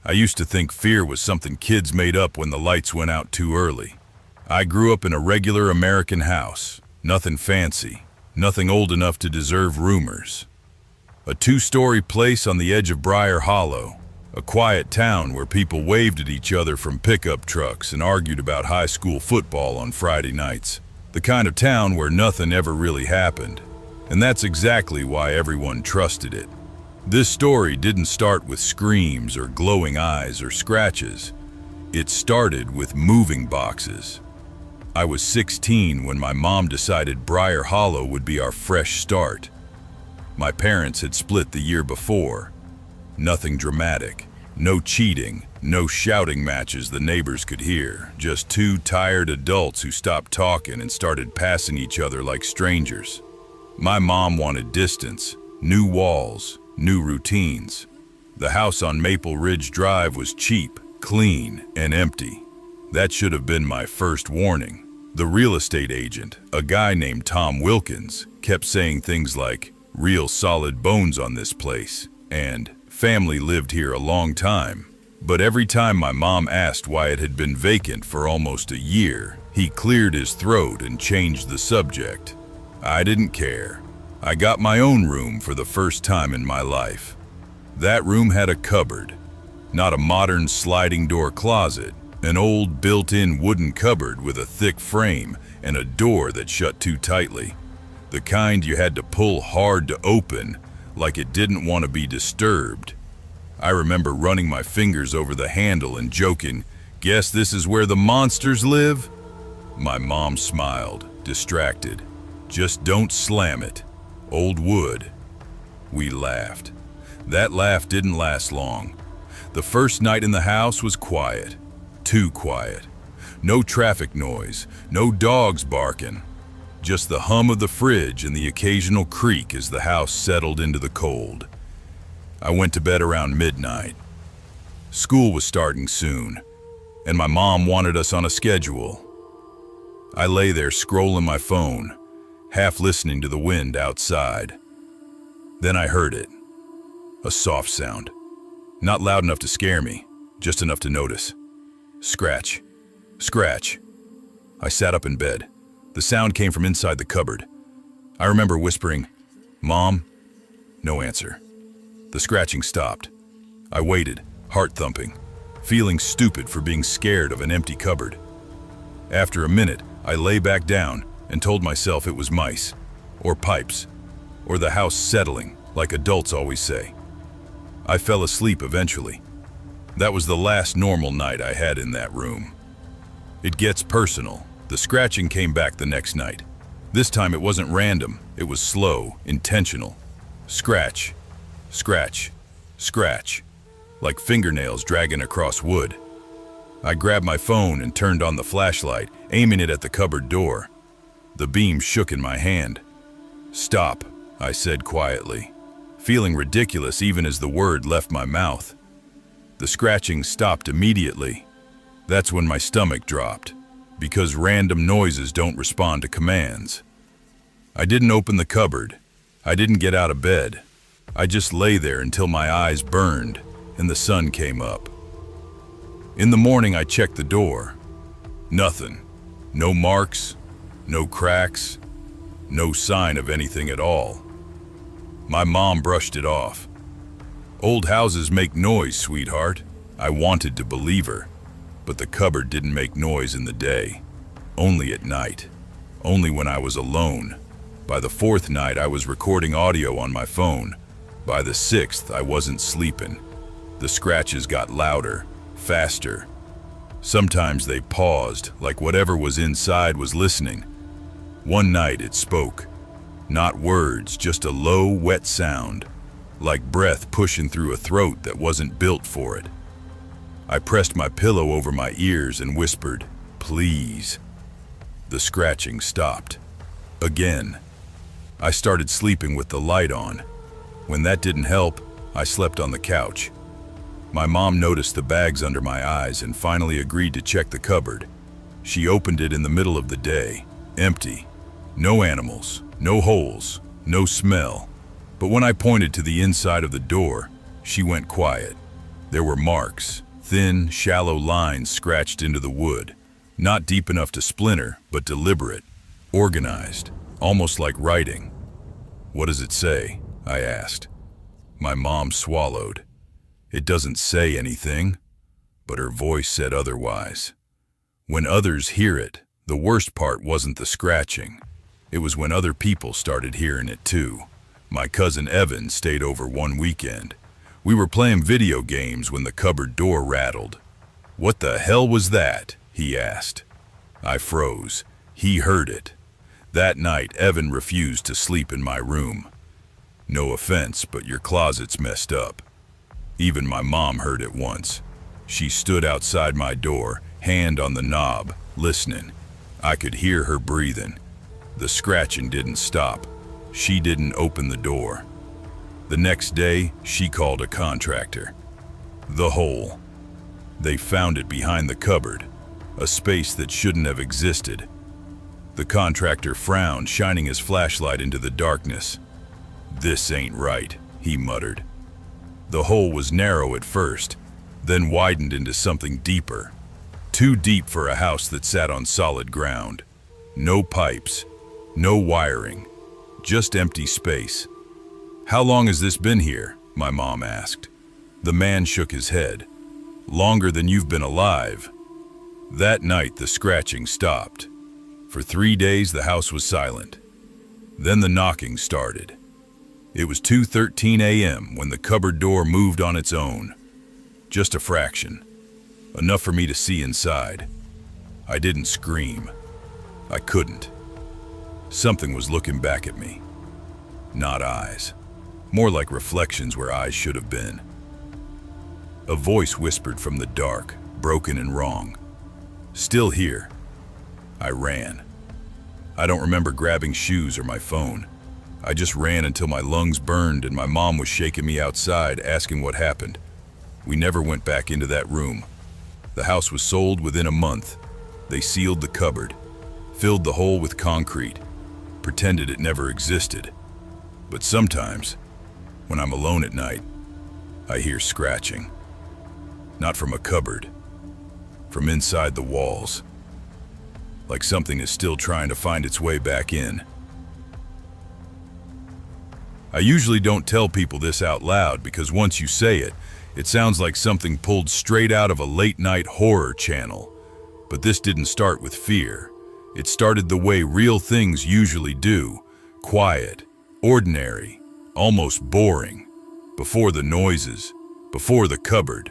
I used to think fear was something kids made up when the lights went out too early. I grew up in a regular American house. Nothing fancy, nothing old enough to deserve rumors. A 2-story place on the edge of Briar Hollow, a quiet town where people waved at each other from pickup trucks and argued about high school football on Friday nights. The kind of town where nothing ever really happened. And that's exactly why everyone trusted it. This story didn't start with screams or glowing eyes or scratches. It started with moving boxes. I was 16 when my mom decided Briar Hollow would be our fresh start. My parents had split the year before. Nothing dramatic, no cheating, no shouting matches the neighbors could hear, just 2 tired adults who stopped talking and started passing each other like strangers. My mom wanted distance, new walls, new routines. The house on Maple Ridge Drive was cheap, clean, and empty. That should have been my first warning. The real estate agent, a guy named Tom Wilkins, kept saying things like, "Real solid bones on this place," and "Family lived here a long time." But every time my mom asked why it had been vacant for almost a year, he cleared his throat and changed the subject. I didn't care. I got my own room for the first time in my life. That room had a cupboard, not a modern sliding door closet, an old built-in wooden cupboard with a thick frame and a door that shut too tightly. The kind you had to pull hard to open, like it didn't want to be disturbed. I remember running my fingers over the handle and joking, "Guess this is where the monsters live?" My mom smiled, distracted. "Just don't slam it. Old wood." We laughed. That laugh didn't last long. The first night in the house was quiet. Too quiet. No traffic noise, no dogs barking. Just the hum of the fridge and the occasional creak as the house settled into the cold. I went to bed around midnight. School was starting soon, and my mom wanted us on a schedule. I lay there scrolling my phone, half listening to the wind outside. Then I heard it. A soft sound. Not loud enough to scare me, just enough to notice. Scratch. Scratch. I sat up in bed. The sound came from inside the cupboard. I remember whispering, "Mom?" No answer. The scratching stopped. I waited, heart thumping, feeling stupid for being scared of an empty cupboard. After a minute, I lay back down and told myself it was mice, or pipes, or the house settling, like adults always say. I fell asleep eventually. That was the last normal night I had in that room. It gets personal. The scratching came back the next night. This time it wasn't random, it was slow, intentional. Scratch, scratch, scratch, like fingernails dragging across wood. I grabbed my phone and turned on the flashlight, aiming it at the cupboard door. The beam shook in my hand. "Stop," I said quietly, feeling ridiculous even as the word left my mouth. The scratching stopped immediately. That's when my stomach dropped, because random noises don't respond to commands. I didn't open the cupboard. I didn't get out of bed. I just lay there until my eyes burned and the sun came up. In the morning, I checked the door. Nothing. No marks, no cracks, no sign of anything at all. My mom brushed it off. "Old houses make noise, sweetheart." I wanted to believe her, but the cupboard didn't make noise in the day. Only at night. Only when I was alone. By the 4th night, I was recording audio on my phone. By the 6th, I wasn't sleeping. The scratches got louder, faster. Sometimes they paused, like whatever was inside was listening. One night it spoke. Not words, just a low, wet sound, like breath pushing through a throat that wasn't built for it. I pressed my pillow over my ears and whispered, "Please." The scratching stopped. Again. I started sleeping with the light on. When that didn't help, I slept on the couch. My mom noticed the bags under my eyes and finally agreed to check the cupboard. She opened it in the middle of the day, empty. No animals, no holes, no smell. But when I pointed to the inside of the door, she went quiet. There were marks, thin, shallow lines scratched into the wood. Not deep enough to splinter, but deliberate, organized, almost like writing. "What does it say?" I asked. My mom swallowed. "It doesn't say anything," but her voice said otherwise. When others hear it, the worst part wasn't the scratching. It was when other people started hearing it too. My cousin Evan stayed over one weekend. We were playing video games when the cupboard door rattled. "What the hell was that?" he asked. I froze. He heard it. That night, Evan refused to sleep in my room. No offense, but your closet's messed up. Even my mom heard it once. She stood outside my door, hand on the knob, listening. I could hear her breathing. The scratching didn't stop. She didn't open the door. The next day, she called a contractor. The hole. They found it behind the cupboard, a space that shouldn't have existed. The contractor frowned, shining his flashlight into the darkness. "This ain't right," he muttered. The hole was narrow at first, then widened into something deeper. Too deep for a house that sat on solid ground. No pipes, no wiring, just empty space. "How long has this been here?" my mom asked. The man shook his head. "Longer than you've been alive." That night, the scratching stopped. For 3 days, the house was silent. Then the knocking started. It was 2:13 a.m. when the cupboard door moved on its own. Just a fraction. Enough for me to see inside. I didn't scream. I couldn't. Something was looking back at me. Not eyes. More like reflections where eyes should have been. A voice whispered from the dark, broken and wrong. "Still here." I ran. I don't remember grabbing shoes or my phone. I just ran until my lungs burned and my mom was shaking me outside, asking what happened. We never went back into that room. The house was sold within a month. They sealed the cupboard, filled the hole with concrete, pretended it never existed. But sometimes, when I'm alone at night, I hear scratching. Not from a cupboard, from inside the walls. Like something is still trying to find its way back in. I usually don't tell people this out loud because once you say it, it sounds like something pulled straight out of a late-night horror channel. But this didn't start with fear. It started the way real things usually do. Quiet, ordinary, almost boring. Before the noises, before the cupboard,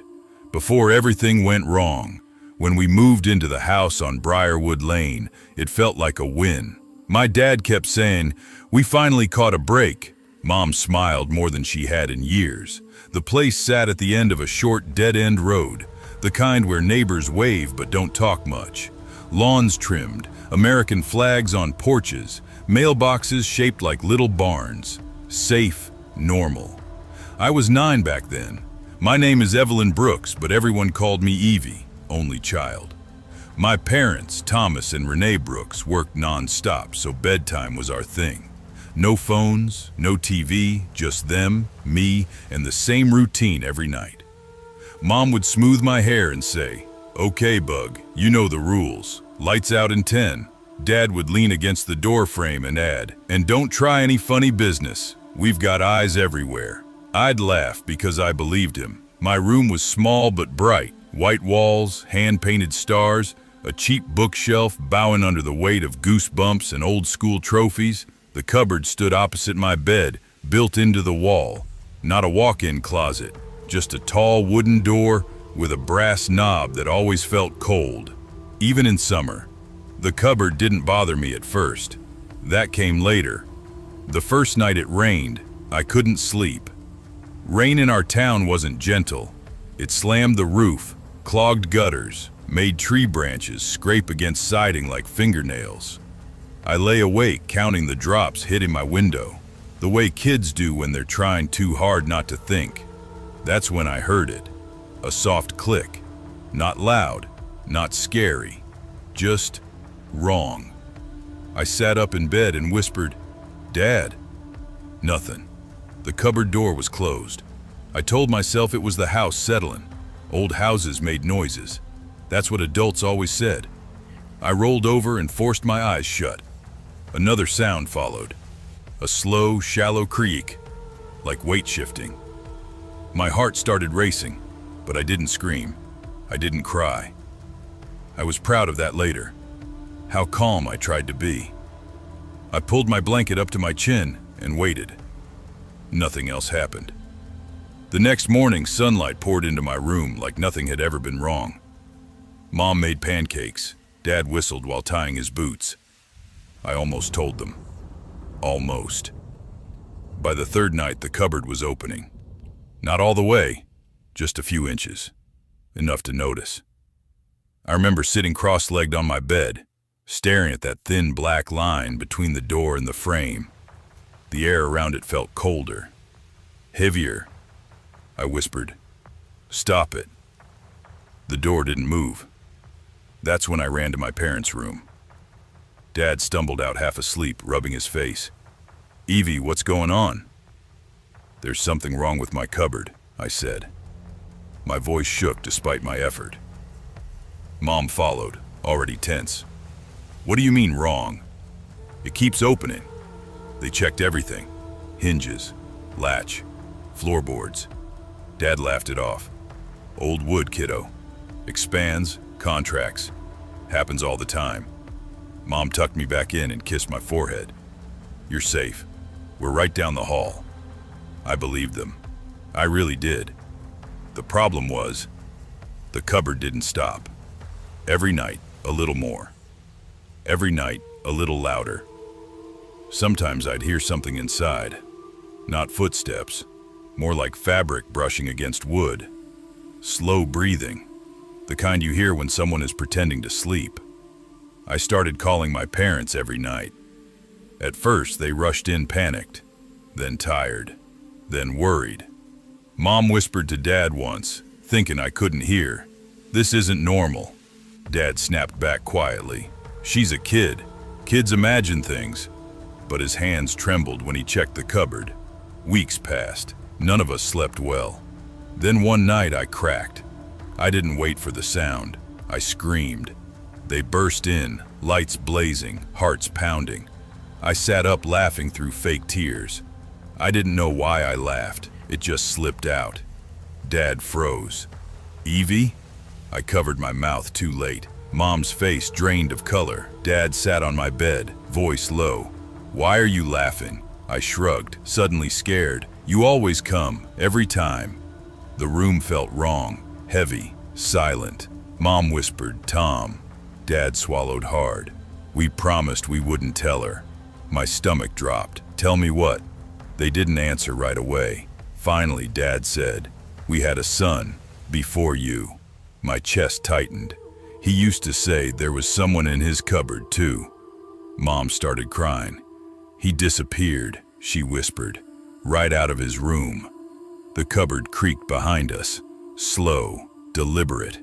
before everything went wrong. When we moved into the house on Briarwood Lane, it felt like a win. My dad kept saying, "We finally caught a break." Mom smiled more than she had in years. The place sat at the end of a short dead-end road, the kind where neighbors wave but don't talk much. Lawns trimmed, American flags on porches, mailboxes shaped like little barns. Safe, normal. I was 9 back then. My name is Evelyn Brooks, but everyone called me Evie, only child. My parents, Thomas and Renee Brooks, worked non-stop, so bedtime was our thing. No phones, no TV, just them, me, and the same routine every night. Mom would smooth my hair and say, "Okay, Bug, you know the rules. Lights out in 10. Dad would lean against the door frame and add, "And don't try any funny business. We've got eyes everywhere." I'd laugh because I believed him. My room was small but bright. White walls, hand-painted stars, a cheap bookshelf bowing under the weight of goosebumps and old-school trophies. The cupboard stood opposite my bed, built into the wall. Not a walk-in closet, just a tall wooden door with a brass knob that always felt cold. Even in summer, the cupboard didn't bother me at first. That came later. The first night it rained, I couldn't sleep. Rain in our town wasn't gentle. It slammed the roof, clogged gutters, made tree branches scrape against siding like fingernails. I lay awake counting the drops hitting my window, the way kids do when they're trying too hard not to think. That's when I heard it. A soft click. Not loud, not scary. Just wrong. I sat up in bed and whispered, "Dad." Nothing. The cupboard door was closed. I told myself it was the house settling. Old houses made noises. That's what adults always said. I rolled over and forced my eyes shut. Another sound followed. A slow, shallow creak, like weight shifting. My heart started racing, but I didn't scream. I didn't cry. I was proud of that later. How calm I tried to be. I pulled my blanket up to my chin and waited. Nothing else happened. The next morning, sunlight poured into my room like nothing had ever been wrong. Mom made pancakes. Dad whistled while tying his boots. I almost told them. Almost. By the third night, the cupboard was opening. Not all the way, just a few inches. Enough to notice. I remember sitting cross-legged on my bed, staring at that thin black line between the door and the frame. The air around it felt colder, heavier. I whispered, "Stop it." The door didn't move. That's when I ran to my parents' room. Dad stumbled out half asleep, rubbing his face. "Evie, what's going on?" "There's something wrong with my cupboard," I said. My voice shook despite my effort. Mom followed, already tense. "What do you mean wrong?" "It keeps opening." They checked everything. Hinges, latch, floorboards. Dad laughed it off. "Old wood, kiddo. Expands, contracts. Happens all the time." Mom tucked me back in and kissed my forehead. "You're safe. We're right down the hall." I believed them. I really did. The problem was, the cupboard didn't stop. Every night, a little more. Every night, a little louder. Sometimes I'd hear something inside. Not footsteps, more like fabric brushing against wood. Slow breathing, the kind you hear when someone is pretending to sleep. I started calling my parents every night. At first, they rushed in panicked, then tired, then worried. Mom whispered to Dad once, thinking I couldn't hear, "This isn't normal." Dad snapped back quietly. "She's a kid. Kids imagine things." But his hands trembled when he checked the cupboard. Weeks passed. None of us slept well. Then one night I cracked. I didn't wait for the sound. I screamed. They burst in, lights blazing, hearts pounding. I sat up laughing through fake tears. I didn't know why I laughed. It just slipped out. Dad froze. "Evie?" I covered my mouth too late. Mom's face drained of color. Dad sat on my bed, voice low. "Why are you laughing?" I shrugged, suddenly scared. "You always come, every time." The room felt wrong, heavy, silent. Mom whispered, "Tom." Dad swallowed hard. "We promised we wouldn't tell her." My stomach dropped. "Tell me what?" They didn't answer right away. Finally, Dad said, "We had a son, before you." My chest tightened. He used to say there was someone in his cupboard too. Mom started crying. "He disappeared," she whispered, "right out of his room." The cupboard creaked behind us, slow, deliberate.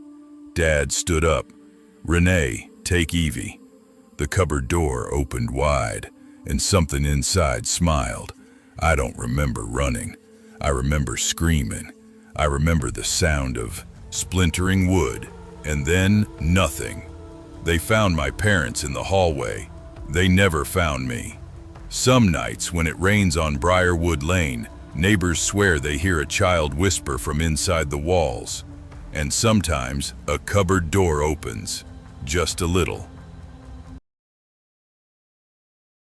Dad stood up. "Renee, take Evie." The cupboard door opened wide, and something inside smiled. I don't remember running. I remember screaming. I remember the sound of splintering wood, and then nothing. They found my parents in the hallway. They never found me. Some nights when it rains on Briarwood Lane, neighbors swear they hear a child whisper from inside the walls. And sometimes a cupboard door opens, just a little.